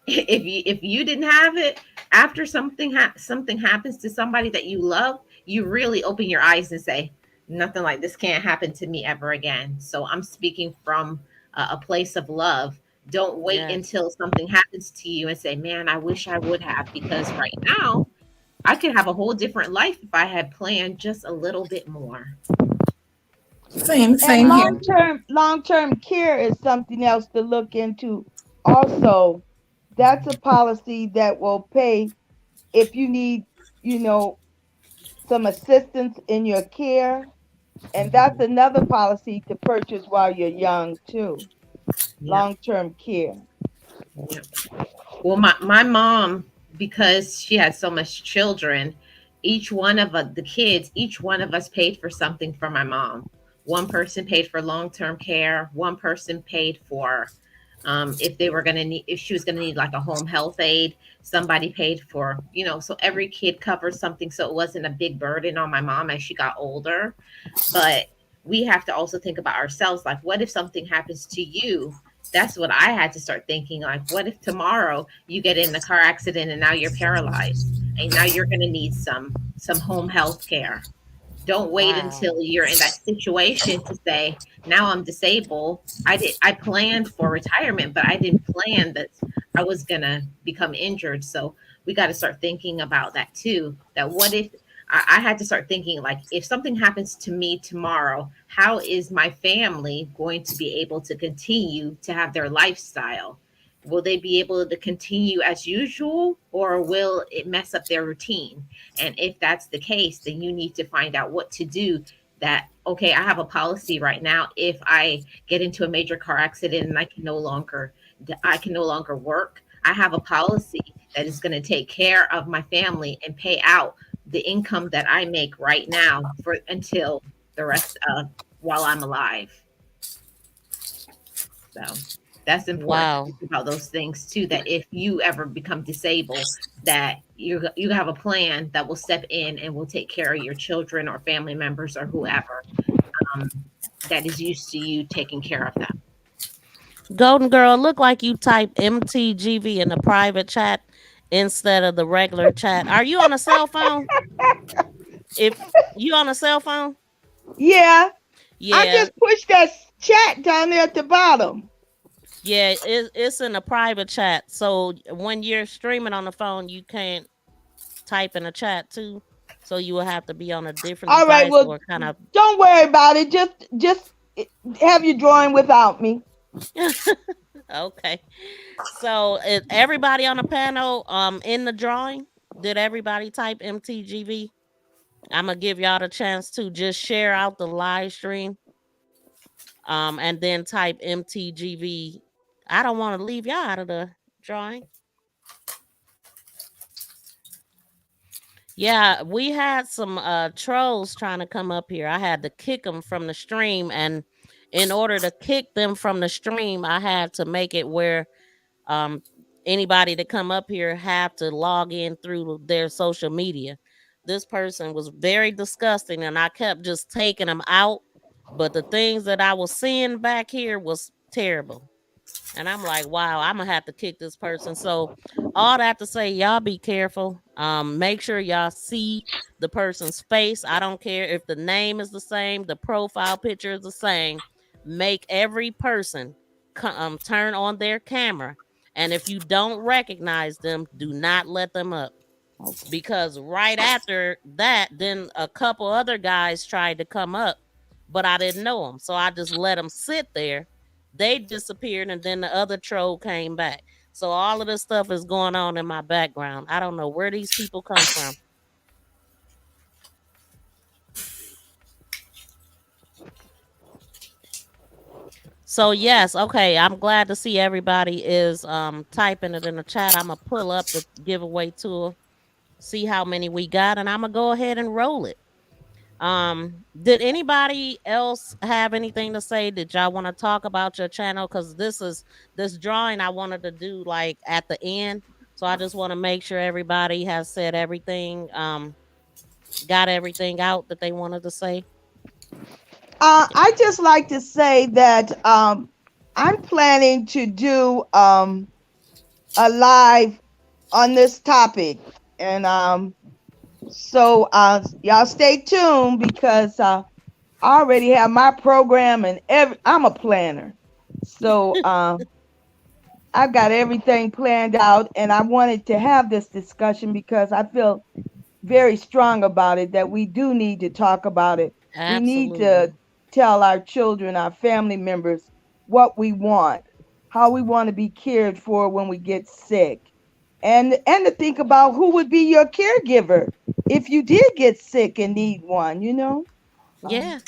if you didn't have it, after something happens to somebody that you love, you really open your eyes and say, nothing like this can't happen to me ever again. So I'm speaking from a place of love Don't wait until something happens to you and say, man, I wish I would have, because right now I could have a whole different life if I had planned just a little bit more. Same And here. long-term care is something else to look into. Also, that's a policy that will pay if you need, some assistance in your care. And that's another policy to purchase while you're young too. Long-term care. Yep. Well, my mom, because she had so much children, each one of the kids, each one of us paid for something for my mom. One person paid for long-term care. One person paid for if they were going to need, if she was going to need like a home health aid. Somebody paid for, so every kid covered something, so it wasn't a big burden on my mom as she got older. But we have to also think about ourselves, like, what if something happens to you? That's what I had to start thinking, like, what if tomorrow you get in a car accident and now you're paralyzed and now you're going to need some home health care. Don't wait until you're in that situation to say, now I'm disabled. I planned for retirement, but I didn't plan that I was going to become injured. So we got to start thinking about that too. That what if I had to start thinking, like, if something happens to me tomorrow, how is my family going to be able to continue to have their lifestyle? Will they be able to continue as usual, or will it mess up their routine? And if that's the case, then you need to find out what to do. That, okay, I have a policy right now. If I get into a major car accident and I can no longer work, I have a policy that is going to take care of my family and pay out the income that I make right now for until the rest of while I'm alive. So that's important to think about those things too, that if you ever become disabled, that you have a plan that will step in and will take care of your children or family members or whoever that is used to you taking care of them. Golden Girl, look like you typed MTGV in the private chat instead of the regular chat. Are you on a cell phone? If you on a cell phone? Yeah. I just pushed that chat down there at the bottom. Yeah, it's in a private chat. So when you're streaming on the phone, you can't type in a chat too. So you will have to be on a different device. Right, well, or kind of... don't worry about it. Just have your drawing without me. Okay. So everybody on the panel in the drawing, did everybody type MTGV? I'm gonna give y'all the chance to just share out the live stream. And then type MTGV. I don't want to leave y'all out of the drawing. Yeah, we had some trolls trying to come up here. I had to kick them from the stream, and in order to kick them from the stream, I had to make it where anybody that come up here have to log in through their social media. This person was very disgusting, and I kept just taking them out. But the things that I was seeing back here was terrible. And I'm like, wow, I'm going to have to kick this person. So all that to say, y'all be careful. Make sure y'all see the person's face. I don't care if the name is the same, the profile picture is the same. Make every person turn on their camera. And if you don't recognize them, do not let them up. Because right after that, then a couple other guys tried to come up, but I didn't know them. So I just let them sit there. They disappeared, and then the other troll came back. So all of this stuff is going on in my background. I don't know where these people come from. So yes, okay, I'm glad to see everybody is typing it in the chat. I'm going to pull up the giveaway tool, see how many we got, and I'm going to go ahead and roll it. Did anybody else have anything to say? Did y'all want to talk about your channel? Because this drawing I wanted to do like at the end. So I just want to make sure everybody has said everything, got everything out that they wanted to say. I just like to say that I'm planning to do a live on this topic, and so y'all stay tuned, because I already have my program and I'm a planner. So I've got everything planned out, and I wanted to have this discussion because I feel very strong about it, that we do need to talk about it. We need to tell our children, our family members, what we want, how we want to be cared for when we get sick, and to think about who would be your caregiver if you did get sick and need one, you know? Yeah.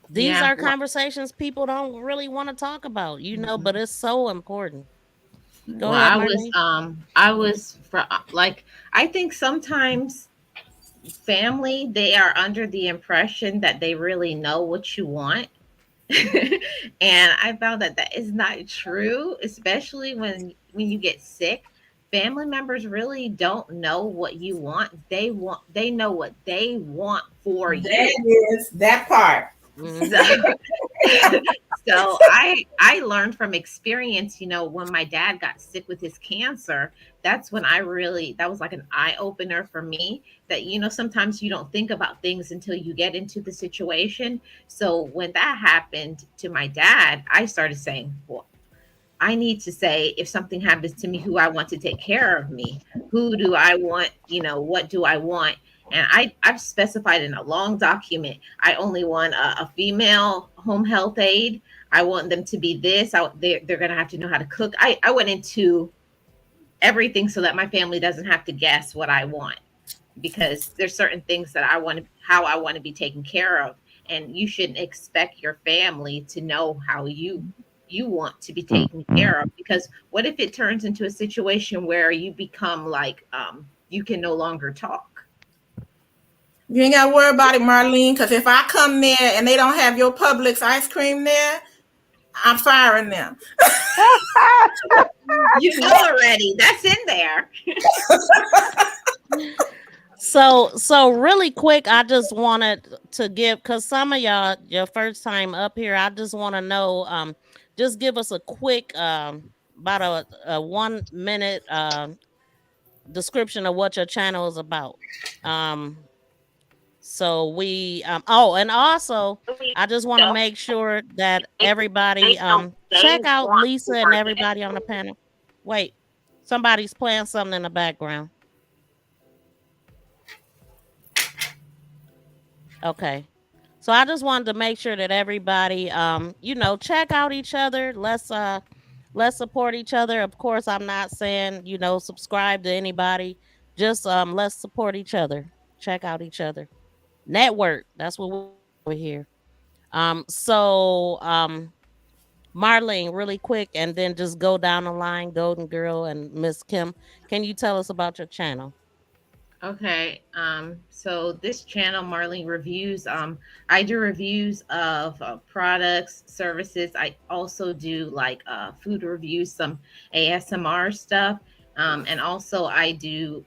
These are conversations people don't really want to talk about, you know, but it's so important. Go ahead, Marlene. I was like, I think sometimes family, they are under the impression that they really know what you want. And I found that that is not true, especially when you get sick. Family members really don't know what you want. They know what they want for you. That is that part. So I learned from experience, you know, when my dad got sick with his cancer, that's when that was like an eye opener for me, that, you know, sometimes you don't think about things until you get into the situation. So when that happened to my dad, I started saying, well, I need to say, if something happens to me, who I want to take care of me, who do I want, you know, what do I want? And I've specified in a long document, I only want a female home health aide. I want them to be this. They're going to have to know how to cook. I went into everything so that my family doesn't have to guess what I want, because there's certain things that how I want to be taken care of. And you shouldn't expect your family to know how you want to be taken care of, because what if it turns into a situation where you become like, you can no longer talk? You ain't got to worry about it, Marlene, because if I come there and they don't have your Publix ice cream there, I'm firing them. You know already. That's in there. So really quick, I just wanted to give, because some of y'all, your first time up here, I just want to know, just give us a quick, about a 1 minute description of what your channel is about. So we and also I just want to make sure that everybody check out Lisa and everybody on the panel. Wait, somebody's playing something in the background. Okay. So I just wanted to make sure that everybody you know, check out each other. Let's support each other. Of course, I'm not saying, you know, subscribe to anybody. Just let's support each other. Check out each other. Network. That's what we're here. So Marlene, really quick, and then just go down the line, Golden Girl and MzKim. Can you tell us about your channel? Okay. So this channel, Marlene Reviews, I do reviews of products, services. I also do like food reviews, some ASMR stuff. And also I do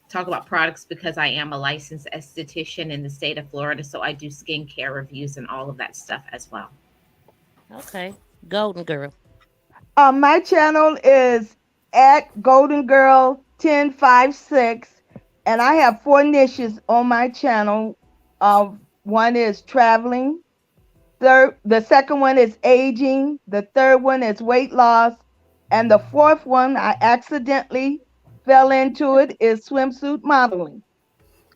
talk about products because I am a licensed esthetician in the state of Florida. So I do skincare reviews and all of that stuff as well. Okay. Golden Girl. My channel is at Golden Girl 1056, and I have 4 niches on my channel. One is traveling. The second one is aging. The third one is weight loss. And the fourth one, I accidentally fell into it, is swimsuit modeling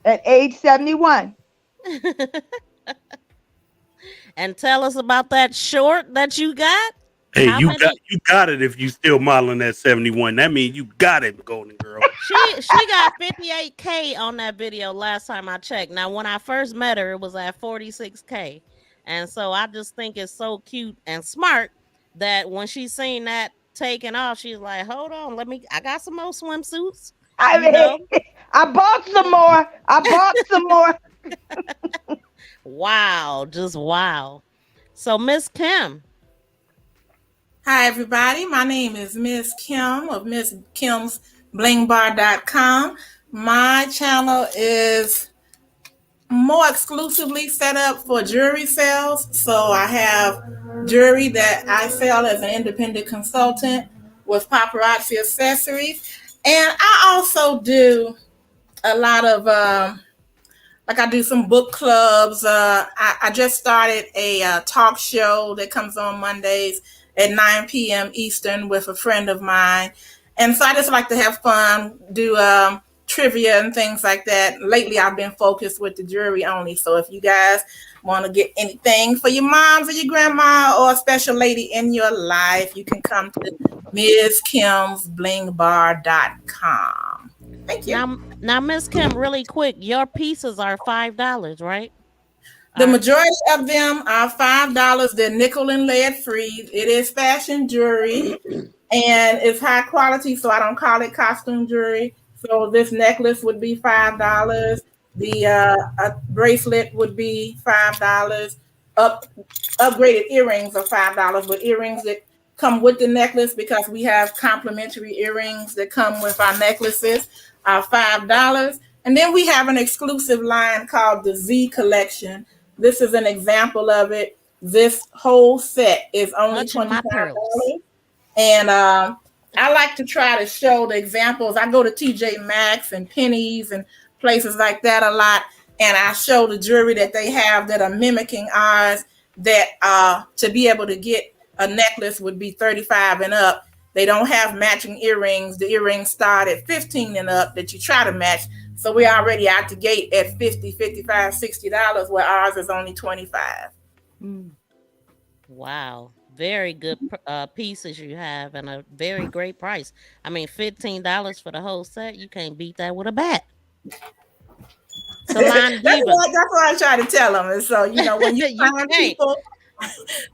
at age 71. And tell us about that short that you got. Hey, you got it if you still modeling at 71. That means you got it, Golden Girl. She got 58K on that video last time I checked. Now, when I first met her, it was at 46K. And so I just think it's so cute and smart that when she seen that taking off, she's like, hold on, I got some more swimsuits. I bought some more. Wow, just wow. So MzKim. Hi, everybody. My name is MzKim of MzKimsBlingBar.com. My channel is more exclusively set up for jewelry sales. So I have jewelry that I sell as an independent consultant with Paparazzi accessories. And I also do a lot of, like I do some book clubs. I just started a talk show that comes on Mondays. at 9 p.m. Eastern with a friend of mine. And so I just like to have fun, do trivia and things like that. Lately, I've been focused with the jewelry only. So if you guys want to get anything for your moms or your grandma or a special lady in your life, you can come to MzKim'sBlingBar.com. Thank you. Now, MzKim, really quick, your pieces are $5, right? The majority of them are $5. They're nickel and lead free. It is fashion jewelry and it's high quality, so I don't call it costume jewelry. So this necklace would be $5. The bracelet would be $5. Upgraded earrings are $5, but earrings that come with the necklace, because we have complimentary earrings that come with our necklaces, are $5. And then we have an exclusive line called the Z Collection. This is an example of it. This whole set is only $25. And I like to try to show the examples. I go to TJ Maxx and Penny's and places like that a lot. And I show the jewelry that they have that are mimicking ours, that to be able to get a necklace would be $35 and up. They don't have matching earrings. The earrings start at $15 and up that you try to match. So we're already out the gate at $50, $55, $60, where ours is only $25. Wow. Very good pieces you have, and a very great price. I mean, $15 for the whole set. You can't beat that with a bat. That's what I try to tell them. And so, when you find people,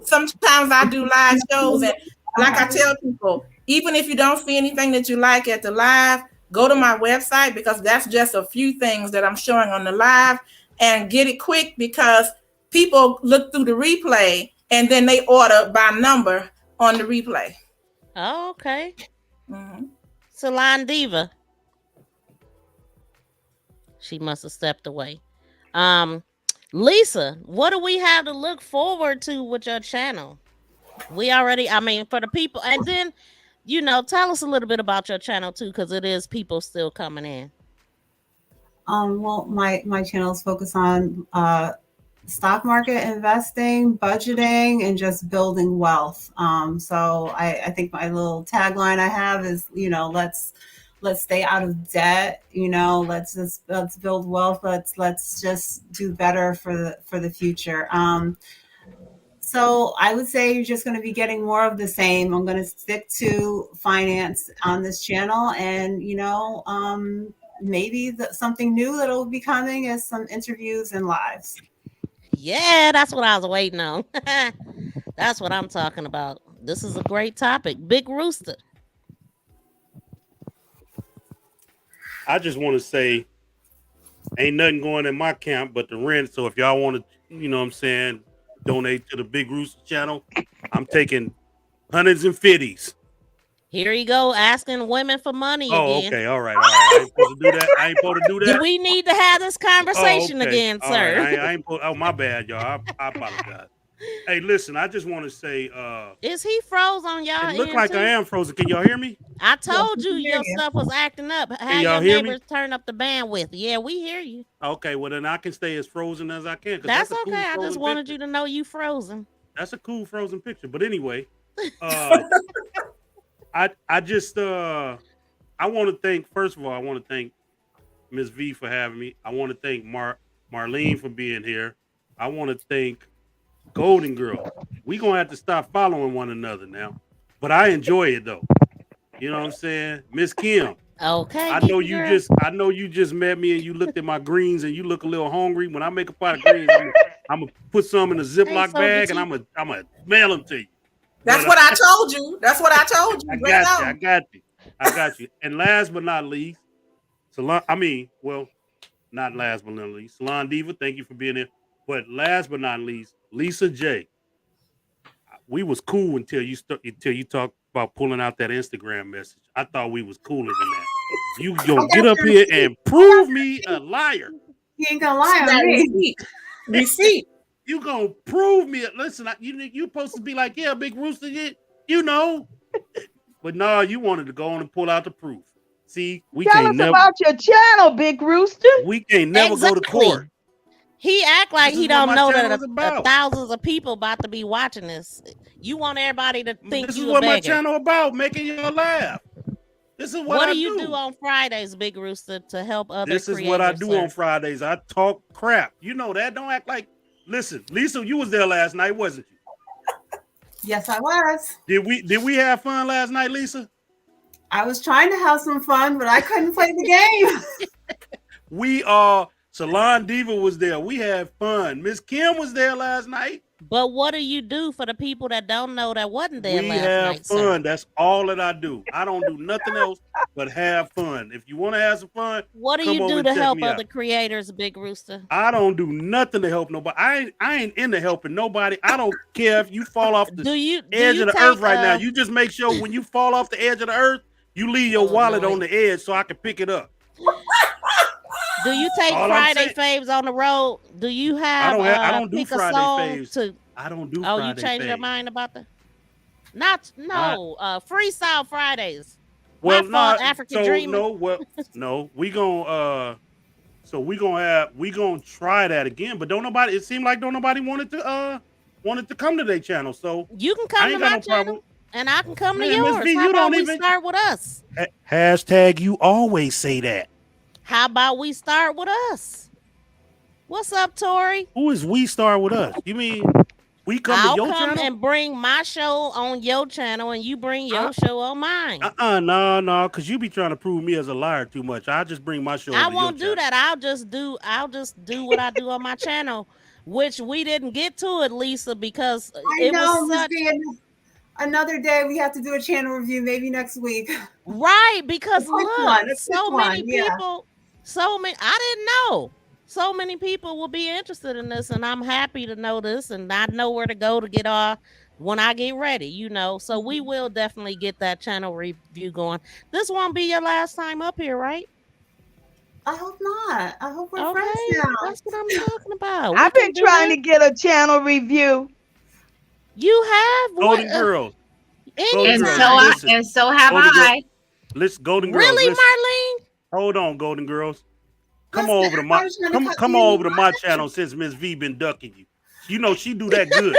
sometimes I do live shows, and like I tell people, even if you don't see anything that you like at the live, go to my website, because that's just a few things that I'm showing on the live, and get it quick, because people look through the replay and then they order by number on the replay. Oh, okay. Salon Diva. She must have stepped away. Lisa, what do we have to look forward to with your channel? We already, for the people, and then, tell us a little bit about your channel too, because it is people still coming in. Well, my channel is focused on stock market investing, budgeting, and just building wealth. So I think my little tagline I have is, let's stay out of debt. Let's build wealth. Let's just do better for the future. So I would say you're just going to be getting more of the same. I'm going to stick to finance on this channel, and maybe something new that'll be coming is some interviews and lives. Yeah, that's what I was waiting on. That's what I'm talking about. This is a great topic. Big Rooster. I just want to say, ain't nothing going in my camp but the rent. So if y'all want to, donate to the Big Rooster channel, I'm taking hundreds and fifties. Here you go, asking women for money again. Okay, all right. I ain't supposed to do that. I ain't supposed to do that. Do we need to have this conversation again, all sir? Right. I ain't my bad, y'all. I apologize. Hey, listen, I just want to say, is he froze on y'all? It look like I am frozen. Can y'all hear me? I told you your stuff was acting up. Have your neighbors turn up the bandwidth. Yeah, we hear you. Okay, well then I can stay as frozen as I can. That's okay. I just wanted you to know you frozen. That's a cool frozen picture. But anyway, I just I want to thank, first of all, I want to thank Ms. V for having me. I want to thank Marlene for being here. I want to thank Golden Girl. We gonna have to stop following one another now, but I enjoy it though. You know what I'm saying, MzKim? Okay. I know you just met me and you looked at my greens and you look a little hungry. When I make a pot of greens, I'm gonna put some in a Ziploc bag and I'm gonna mail them to you. That's what I told you. That's what I told you. I got you. And last but not least, not last but not least, Salon Diva, thank you for being here. But last but not least, Lisa J. We was cool until you talked about pulling out that Instagram message. I thought we was cooler than that. You gonna get up here and prove me a liar. You ain't gonna lie on me. Receipt. You gonna prove me? Listen, you supposed to be like, yeah, Big Rooster, but no, you wanted to go on and pull out the proof. See, Tell us about your channel, Big Rooster. We can't never go to court. He act like he don't know that thousands of people about to be watching this. You want everybody to think this is you a what beggar. my channel about, making you laugh. This is What I do you do on Fridays, Big Rooster, to help other This is creators, what I do sir? on Fridays. I talk crap. You know that. Don't act like. Listen, Lisa, you was there last night, wasn't you? Yes, I was. Did we have fun last night, Lisa? I was trying to have some fun, but I couldn't play the game. We Salon Diva was there. We had fun. MzKim was there last night. But what do you do for the people that don't know that wasn't there We last have night, fun. sir? That's all that I do. I don't do nothing else but have fun. If you want to have some fun, What do come you over do and to check help me out. other creators, Big Rooster? I don't do nothing to help nobody. I ain't into helping nobody. I don't care if you fall off the edge of the earth right now. You just make sure when you fall off the edge of the earth, you leave your wallet on the edge so I can pick it up. Do you take Friday faves on the road? Do you have? I don't do pick Friday a song faves. I don't do. Oh, Friday you changed your faves. mind about the? Freestyle Fridays. Well, not African Dream. No, we gonna try that again. But don't nobody. It seemed like don't nobody wanted to come to their channel. So you can come to my channel, and I can come to yours. Ms. V, How about we start with us? Hashtag you always say that. How about we start with us? What's up, Tori? Who is we start with us? You mean we come to your channel? I'll come and bring my show on your channel, and you bring your show on mine. No, because you be trying to prove me as a liar too much. I just bring my show. I won't do that. I'll just do what I do on my channel, which we didn't get to it, Lisa, because it was such. Another day we have to do a channel review, maybe next week. Right, because look, I didn't know. So many people will be interested in this, and I'm happy to know this, and I know where to go to get when I get ready, So we will definitely get that channel review going. This won't be your last time up here, right? I hope not. I hope we're friends now. That's what I'm talking about. I've been trying to get a channel review. You have Golden Girls. And so have I. Let's Golden Girls. Really, Marlene? Hold on, Golden Girls. Come over to my channel since Ms. V been ducking you. You know she do that good.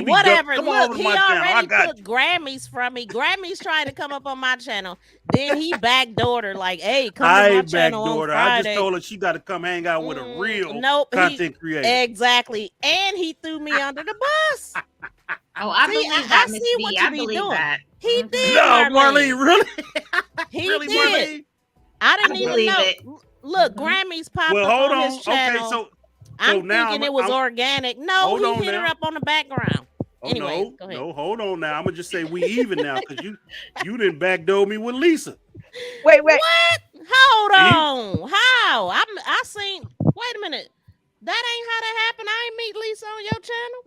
Whatever. Come Look, over to he my channel. I already got took Grammys from me. Grammys trying to come up on my channel. Then he backdoored her like, "Hey, come to my channel on Friday." I just told her she got to come hang out with a real content creator. Exactly, and he threw me under the bus. Oh, I believe that, Miss V. I believe that. He did. No, Marlene, really? He really, did. Marlene? I didn't even know. It. Look, Grammys popped up hold on on. his channel. Okay, so I'm now thinking it was organic. No, he hit her up on the background. Oh, anyway, go ahead. No, hold on now. I'm gonna just say we even now because you didn't backdoor me with Lisa. Wait. What? Hold on. How? I seen. Wait a minute. That ain't how that happened. I ain't meet Lisa on your channel.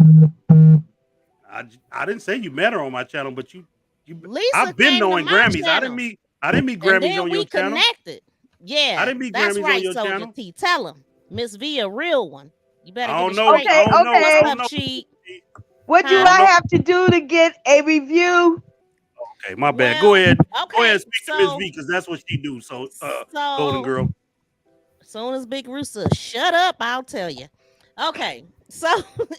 I didn't say you met her on my channel, but you. Lisa I've been knowing Grammys. Channel. I didn't meet Grammys on your channel. Connected. Yeah, I didn't meet that's Grammys right, on your Soldier channel. T. Tell him, Miss V, a real one. You better. I don't get know. Straight. I don't know. Cheat. What do I have to do to get a review? Okay, my bad. Go ahead. Okay, go ahead, speak to Miss V because that's what she do. So, Golden Girl. As soon as Big Rooster shut up, I'll tell you. Okay, so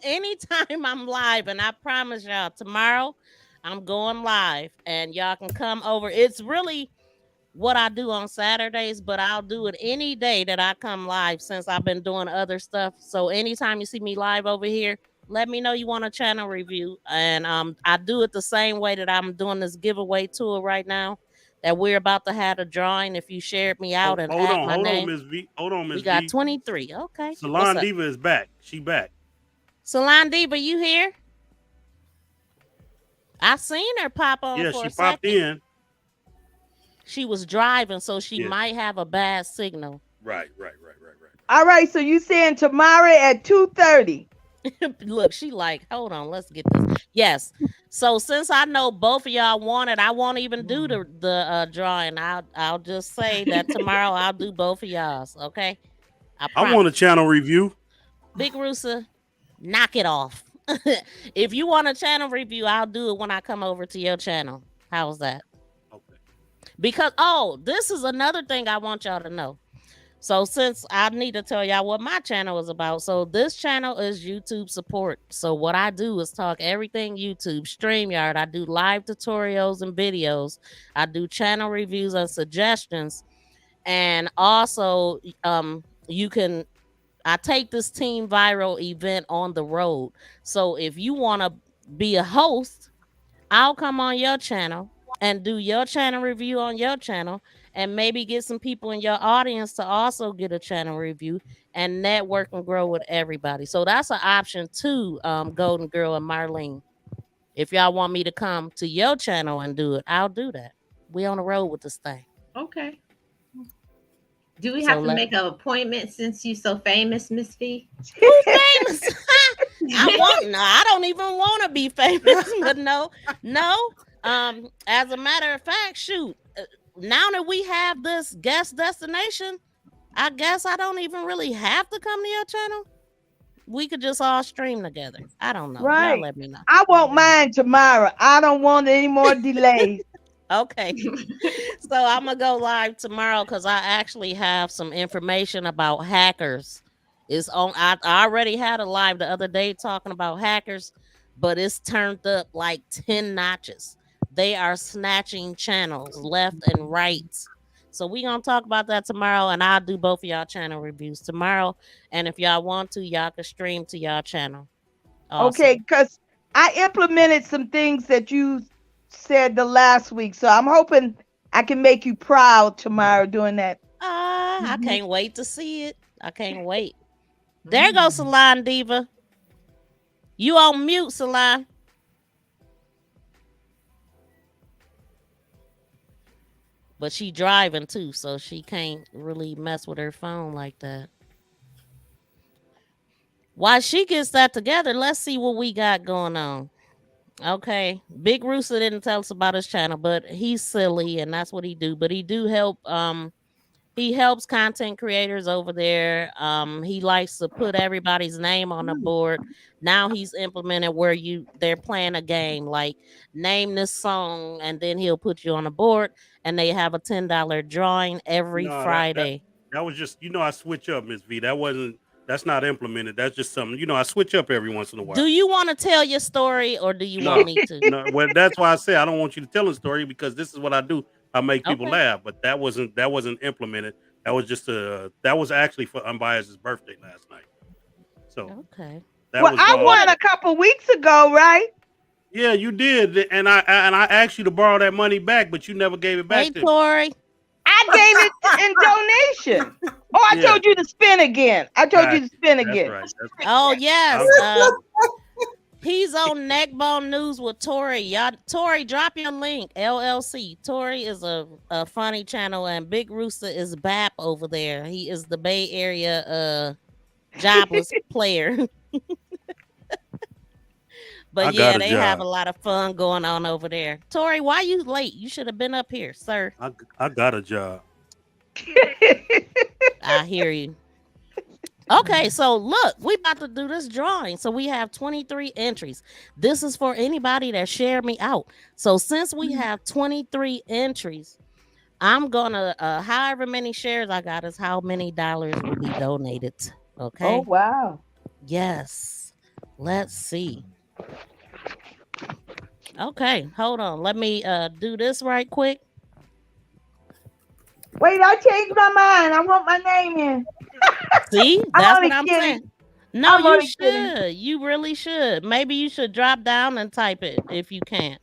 anytime I'm live, and I promise y'all, tomorrow I'm going live, and y'all can come over. It's really what I do on Saturdays, but I'll do it any day that I come live since I've been doing other stuff. So anytime you see me live over here, let me know you want a channel review. And I do it the same way that I'm doing this giveaway tour right now, that we're about to have a drawing. If you shared me out and hold on, Miss V. Hold on, Miss V. We got 23. Okay. Salon Diva is back. She back. Salon Diva, you here? I seen her pop on for a second. She popped in. She was driving, so she might have a bad signal. Right. All right, so you saying tomorrow at 2:30? Look, she like, hold on, let's get this. Yes. So since I know both of y'all want it, I won't even do the drawing. I'll just say that tomorrow I'll do both of y'all's. Okay. I want a channel review. Big Rooster, knock it off. If you want a channel review, I'll do it when I come over to your channel. How's that? Okay. Because this is another thing I want y'all to know. So since I need to tell y'all what my channel is about. So this channel is YouTube support. So what I do is talk everything YouTube, StreamYard. I do live tutorials and videos. I do channel reviews and suggestions. And also I take this Team Viral event on the road. So if you want to be a host, I'll come on your channel and do your channel review on your channel, and maybe get some people in your audience to also get a channel review and network and grow with everybody. So that's an option too, Golden Girl and Marlene. If y'all want me to come to your channel and do it, I'll do that. We on the road with this thing. Okay. Do we have to make an appointment since you're so famous, Miss V? Who famous? I don't even want to be famous, but no. As a matter of fact, shoot, now that we have this guest destination, I guess I don't even really have to come to your channel. We could just all stream together. I don't know. Right. Y'all let me know. I want mine tomorrow. I don't want any more delays. Okay. So I'm gonna go live tomorrow because I actually have some information about hackers. I already had a live the other day talking about hackers, but it's turned up like 10 notches. They are snatching channels left and right. So we're gonna talk about that tomorrow, and I'll do both of y'all channel reviews tomorrow. And if y'all want to, y'all can stream to y'all channel. Awesome. Okay, because I implemented some things that you said the last week, so I'm hoping I can make you proud tomorrow doing that. I can't wait to see it. I can't wait. There goes Salon Diva. You on mute, Salon. But she driving too, so she can't really mess with her phone like that. While she gets that together, let's see what we got going on. Okay, Big Rooster didn't tell us about his channel, but he's silly and that's what he do. But he do help. He helps content creators over there. He likes to put everybody's name on the board. Now he's implemented where they're playing a game, like name this song, and then he'll put you on the board, and they have a $10 drawing every Friday. That was just, I switch up, Miss V. That's not implemented. That's just something, I switch up every once in a while. Do you want to tell your story, or do you want me to? No, well, that's why I say I don't want you to tell a story, because this is what I do. I make people laugh, but that wasn't implemented. That was just that was actually for Unbiased's birthday last night. So okay. I won a couple weeks ago, right? Yeah, you did, and I asked you to borrow that money back, but you never gave it back. Hey, Tori. I gave it in donation. Oh, I told you to spin again. That's right. Oh, yes. He's on Neckbone News with Tori. Y'all, Tori, drop your link. LLC. Tori is a funny channel, and Big Rooster is BAP over there. He is the Bay Area jobless player. But yeah, they have a lot of fun going on over there. Tori, why you late? You should have been up here, sir. I got a job. I hear you. Okay, so look, we about to do this drawing. So we have 23 entries. This is for anybody that shared me out. So since we have 23 entries, I'm gonna however many shares I got is how many dollars will be donated. Okay. Oh wow. Yes. Let's see. Okay, hold on. Let me do this right quick. Wait, I changed my mind. I want my name in. See, that's what I'm saying. No, you should. Kidding. You really should. Maybe you should drop down and type it if you can.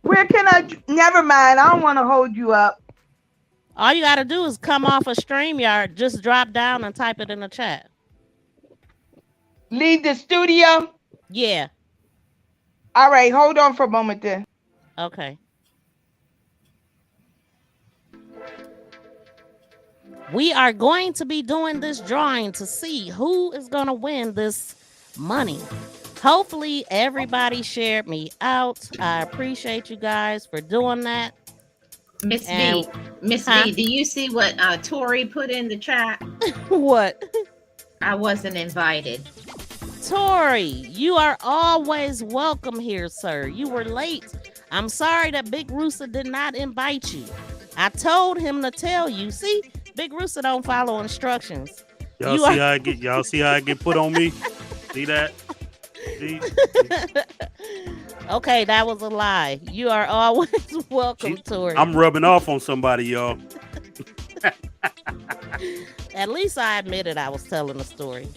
Where can I? Never mind. I don't want to hold you up. All you got to do is come off a StreamYard. Just drop down and type it in the chat. Leave the studio? Yeah. All right. Hold on for a moment then. Okay. We are going to be doing this drawing to see who is going to win this money. Hopefully everybody shared me out. I appreciate you guys for doing that. Miss V, do you see what Tori put in the chat? What? I wasn't invited. Tori, you are always welcome here, sir. You were late. I'm sorry that Big Rooster did not invite you. I told him to tell you. See, Big Rooster don't follow instructions. Y'all see how I get put on me? See that? See? Okay, that was a lie. You are always welcome, Tori. I'm rubbing off on somebody, y'all. At least I admitted I was telling a story.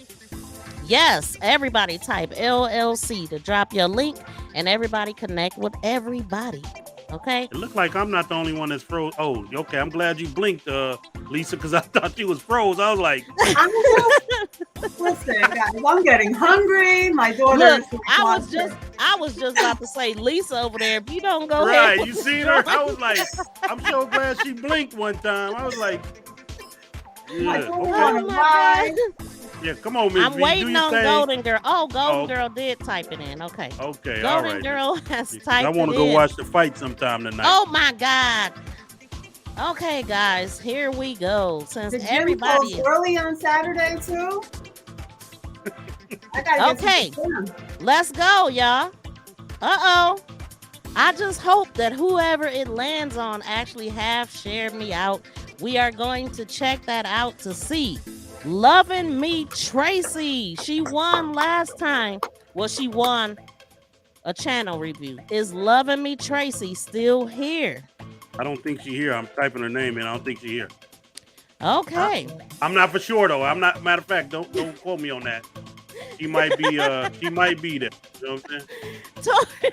Yes, everybody type LLC to drop your link, and everybody connect with everybody. Okay. It looked like I'm not the only one that's froze. Oh, okay. I'm glad you blinked, Lisa, because I thought you was froze. I was like, listen, guys, I'm getting hungry. My daughter. Look, I was just about to say, Lisa over there. If you don't go right, ahead, you seen her? I was like, I'm so glad she blinked one time. I was like, yeah, okay. Oh my God. Yeah, come on, Miss I'm V, waiting on thing. Golden Girl. Oh, Golden Girl did type it in. Okay. Okay, Golden all right. Girl has typed I want to go watch the fight sometime tonight. Oh my God. Okay, guys, here we go. Since the gym everybody closed early on Saturday too. I gotta okay, let's go, y'all. Uh-oh. I just hope that whoever it lands on actually have shared me out. We are going to check that out to see. Loving Me Tracy. She won last time. Well, she won a channel review. Is Loving Me Tracy still here? I don't think she's here. I'm typing her name in. I don't think she's here. Okay. I'm not for sure though. I'm not. Matter of fact, don't quote me on that. She might be. She might be there. You know what I'm saying?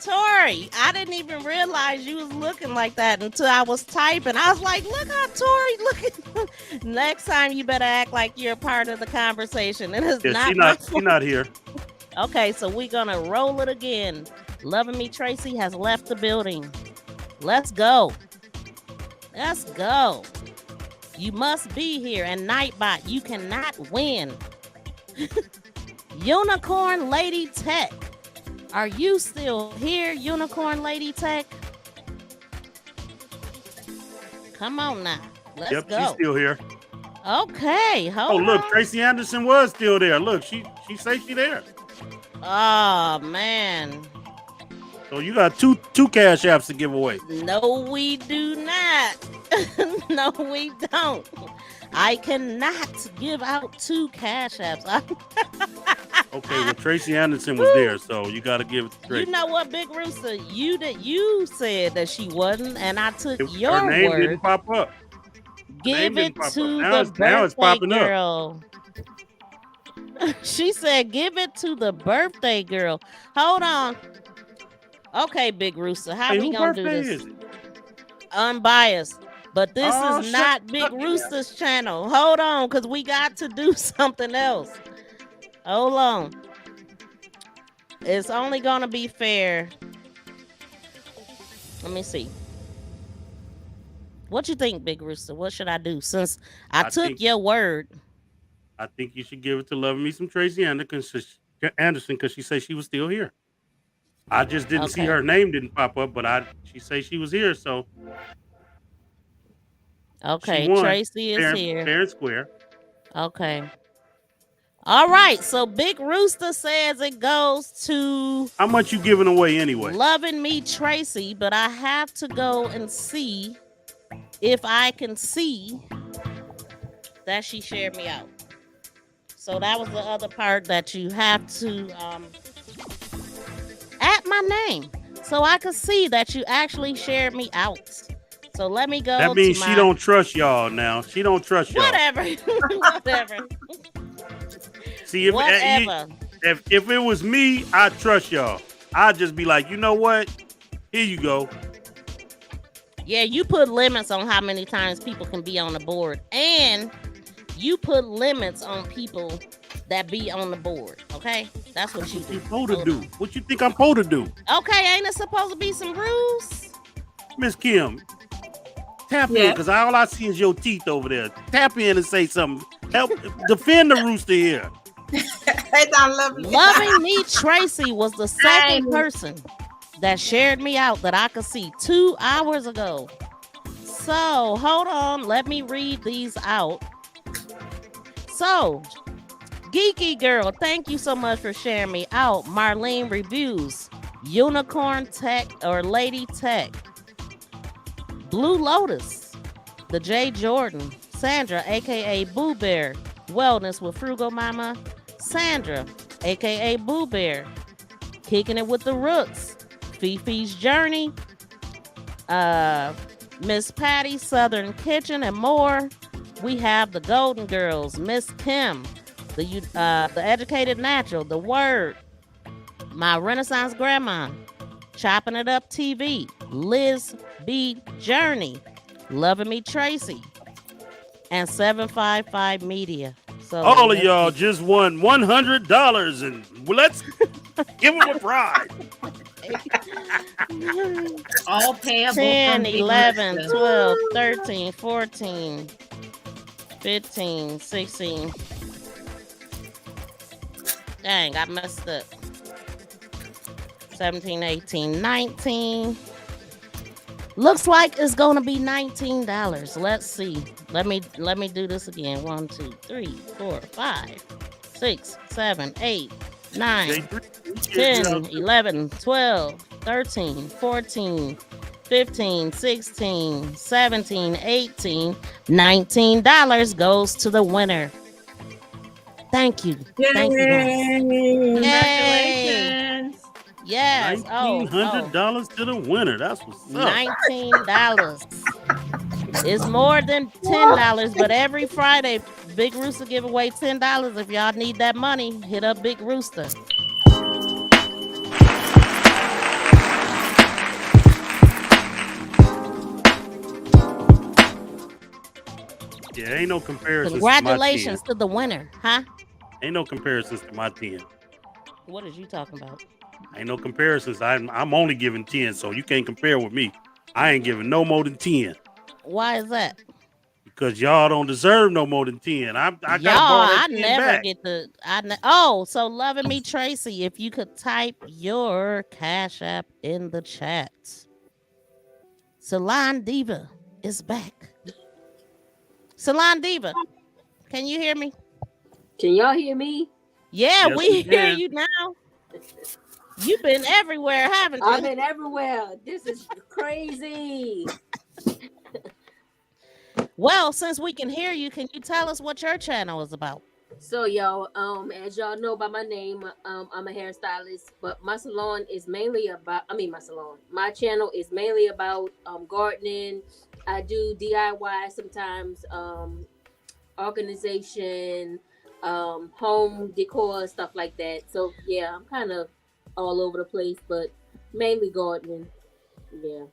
Tori, I didn't even realize you was looking like that until I was typing. I was like, look how Tori looking. Next time you better act like you're a part of the conversation. It is She's not here. Okay, so we're gonna roll it again. Loving Me Tracy has left the building. Let's go. Let's go. You must be here. And Nightbot, you cannot win. Unicorn Lady Tech. Are you still here, Unicorn Lady Tech? Come on now. Let's go. She's still here. Okay. Hold look, on. Tracy Anderson was still there. Look, she say she there. Oh man. So you got two cash apps to give away. No, we do not. No, we don't. I cannot give out 2 cash apps. Okay, well Tracy Anderson was there, so you got to give it to Tracy. You know what, Big Rooster? You said that she wasn't, and I took your her name word. didn't pop up. Give it to the birthday girl. She said, "Give it to the birthday girl." Hold on. Okay, Big Rooster, how we gonna do this? Is it? Unbiased. But this is not Big Rooster's channel. Hold on, because we got to do something else. Hold on. It's only going to be fair. Let me see. What you think, Big Rooster? What should I do? Since I took your word. I think you should give it to Loving Me Some Tracy Anderson because she said she was still here. I just didn't see her name didn't pop up, but she say she was here, so. Okay, Tracy is here. Fair and square. Okay. All right, so Big Rooster says it goes to... How much you giving away anyway? Loving Me Tracy, but I have to go and see if I can see that she shared me out. So that was the other part that you have to add my name so I could see that you actually shared me out. So let me go. That means she don't trust y'all now. She don't trust y'all. Whatever. Whatever. See, if it was me, I'd trust y'all. I'd just be like, you know what? Here you go. Yeah, you put limits on how many times people can be on the board. And you put limits on people that be on the board. Okay? That's what you supposed to do. What you think I'm supposed to do? Okay, ain't it supposed to be some rules? MzKim, tap in, because all I see is your teeth over there. Tap in and say something. Help defend the rooster here. Loving Me Tracy was the second person that shared me out that I could see 2 hours ago. So hold on, let me read these out. So, Geeky Girl, thank you so much for sharing me out. Marlene Reviews, Unicorn Tech or Lady Tech, Blue Lotus, The J. Jordan, Sandra, aka Boo Bear, Wellness with Frugal Mama, Sandra, aka Boo Bear, Kicking It with the Rooks, Fifi's Journey, Miss Patty, Southern Kitchen, and more. We have the Golden Girls, MzKim, the Educated Natural, The Word, My Renaissance Grandma, Chopping It Up TV, Liz B. Journey, Loving Me Tracy, and 755 Media. So all of y'all just won $100, and let's give them a prize. All payable 10, from 11, Big 12, 13, 14, 15, 16. Dang, I messed up. 17, 18, 19. Looks like it's gonna be $19. Let's see. Let me do this again. 1, 2, 3, 4, 5, 6, 7, 8, 9, 10, 11, 12, 13, 14, 15, 16, 17, 18, $19 goes to the winner. Thank you. Thank you, guys. Congratulations. Yes. $1,900 to the winner. That's what's up. $19. It's more than $10, but every Friday, Big Rooster give away $10. If y'all need that money, hit up Big Rooster. Yeah, ain't no comparison. Congratulations to the winner, huh? Ain't no comparisons to my 10. What is you talking about? Ain't no comparisons. I'm only giving 10, so you can't compare with me. I ain't giving no more than 10. Why is that? Because y'all don't deserve no more than 10. I got I never get the. So Loving Me Tracy, if you could type your Cash App in the chat. Salon Diva is back. Salon Diva, can you hear me? Can y'all hear me? Yeah, yes, we hear you now. You've been everywhere, haven't you? I've been everywhere. This is crazy. Well, since we can hear you, can you tell us what your channel is about? So, y'all, as y'all know by my name, I'm a hairstylist, but my salon is mainly about, my channel is mainly about gardening. I do DIY sometimes, organization, home decor, stuff like that. So, yeah, I'm kind of all over the place, but mainly gardening. Yeah.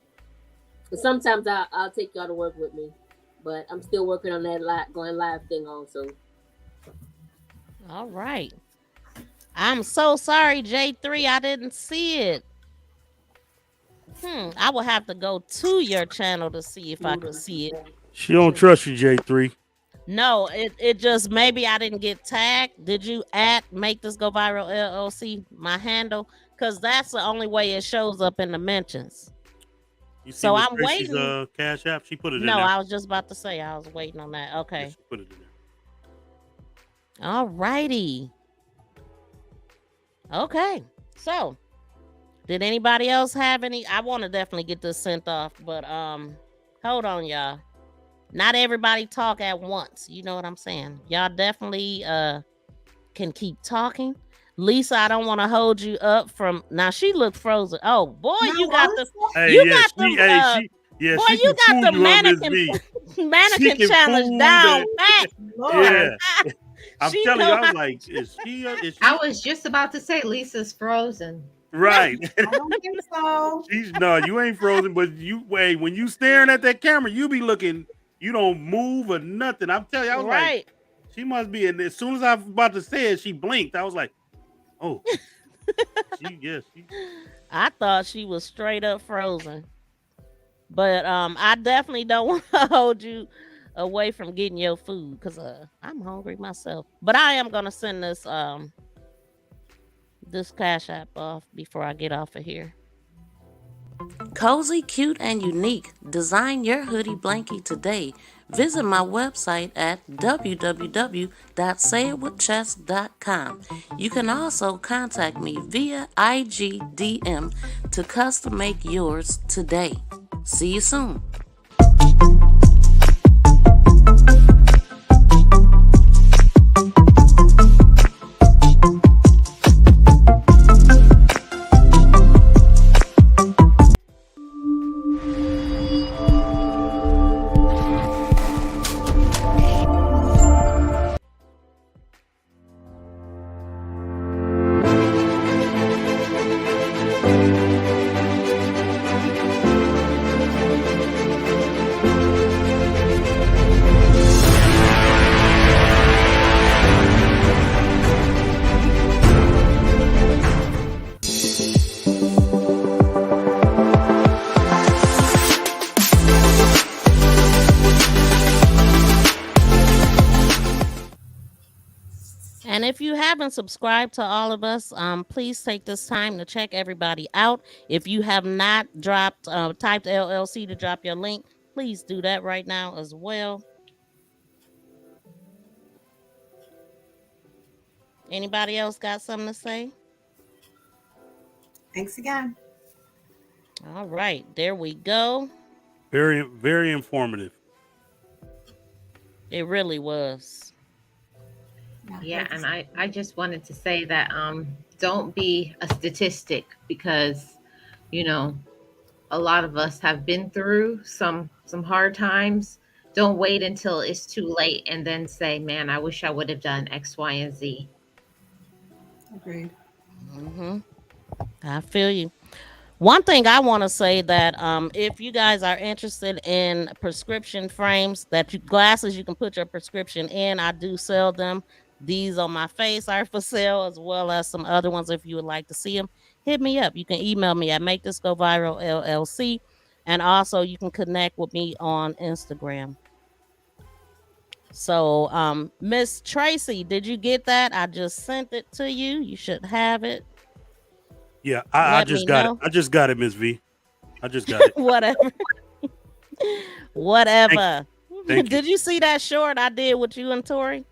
But sometimes I'll take y'all to work with me, but I'm still working on that going live thing also. All right. I'm so sorry, J3. I didn't see it. I will have to go to your channel to see if I could see it. She don't trust you, J3. No, it just maybe I didn't get tagged. Did you Make This Go Viral LLC my handle? Because that's the only way it shows up in the mentions. So I'm waiting. Cash App, she put it in there. No, I was just about to say I was waiting on that. Okay. Yeah, she put it in there. All righty. Okay. So, did anybody else have any? I want to definitely get this sent off, but hold on, y'all. Not everybody talk at once. You know what I'm saying? Y'all definitely can keep talking. Lisa, I don't want to hold you up from now. She looked frozen. Oh boy, you got the mannequin challenge down pat. Yeah. I'm telling you, I was like, is she? I was just about to say Lisa's frozen. Right. I don't think so. You ain't frozen, but when you staring at that camera, you be looking, you don't move or nothing. I'm telling you, I was like, she must be. And as soon as I was about to say it, she blinked. I was like, oh, I thought she was straight up frozen. But I definitely don't want to hold you away from getting your food because I'm hungry myself. But I am gonna send this Cash App off before I get off of here. Cozy, cute, and unique. Design your hoodie blankie today. Visit my website at www.sayitwithchess.com. You can also contact me via IG DM to custom make yours today. See you soon. And if you haven't subscribed to all of us, please take this time to check everybody out. If you have not typed LLC to drop your link, please do that right now as well. Anybody else got something to say? Thanks again. All right, there we go. Very, very informative. It really was. Yeah, and I just wanted to say that don't be a statistic, because a lot of us have been through some hard times. Don't wait until it's too late and then say, man, I wish I would have done X, Y, and Z. Agreed. I feel you. One thing I want to say that if you guys are interested in prescription frames, glasses you can put your prescription in, I do sell them. These on my face are for sale, as well as some other ones. If you would like to see them, hit me up. You can email me at Make This Go Viral LLC, and also you can connect with me on Instagram. So, Miss Tracy, did you get that? I just sent it to you. You should have it. Yeah, I just got it. I just got it, Miss V. I just got it. Whatever. Whatever. Thank you. Did you see that short I did with you and Tori?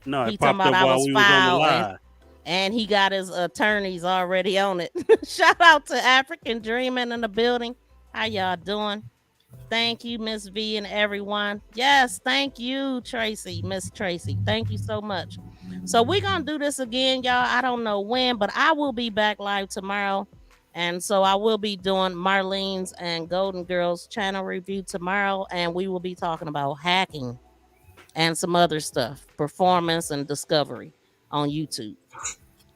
No, He it popped up while we was on the live. And he got his attorneys already on it. Shout out to African Dreaming in the building. How y'all doing? Thank you, Miss V, and everyone. Yes, thank you, Tracy, Miss Tracy. Thank you so much. So we're going to do this again, y'all. I don't know when, but I will be back live tomorrow. And so I will be doing Marlene's and Golden Girls channel review tomorrow. And we will be talking about hacking and some other stuff, performance and discovery on YouTube.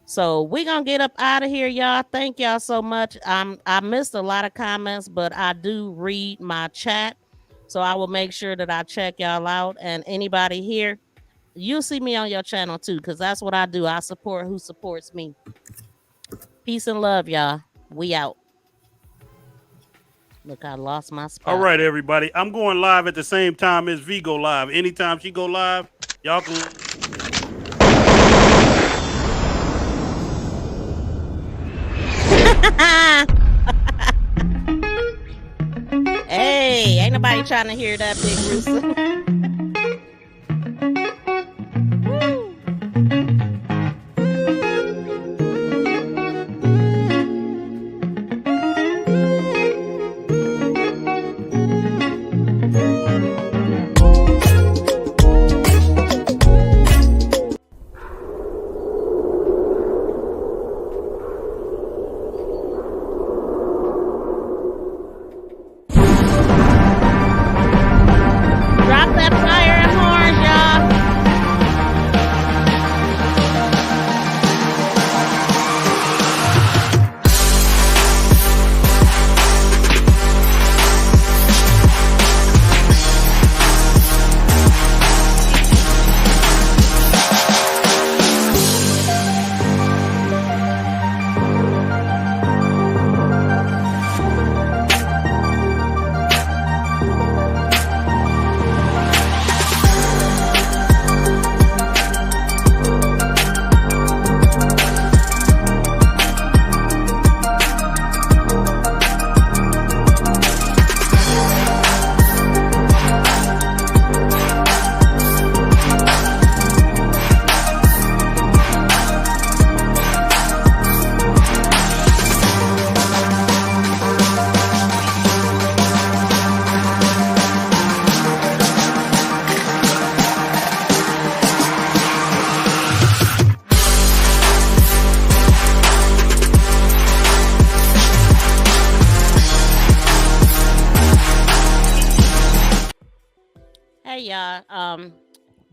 So we're going to get up out of here, y'all. Thank y'all so much. I missed a lot of comments, but I do read my chat. So I will make sure that I check y'all out. And anybody here, you'll see me on your channel too, because that's what I do. I support who supports me. Peace and love, y'all. We out. Look, I lost my spot. All right, everybody. I'm going live at the same time as V go live. Anytime she go live, y'all can... Hey, ain't nobody trying to hear that, Big Rooster.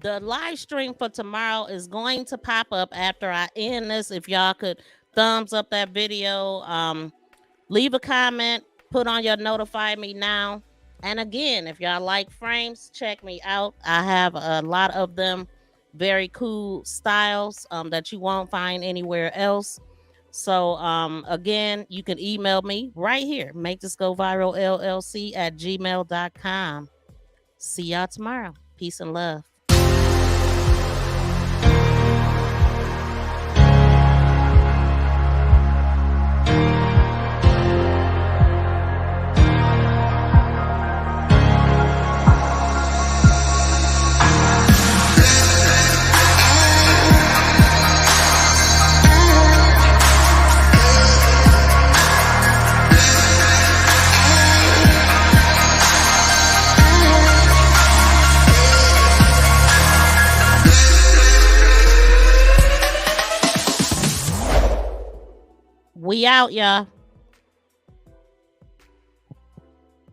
The live stream for tomorrow is going to pop up after I end this. If y'all could thumbs up that video, leave a comment, put on your notify me now. And again, if y'all like frames, check me out. I have a lot of them, very cool styles that you won't find anywhere else. So again, you can email me right here, Make This Go Viral LLC at gmail.com. See y'all tomorrow. Peace and love. We out, y'all.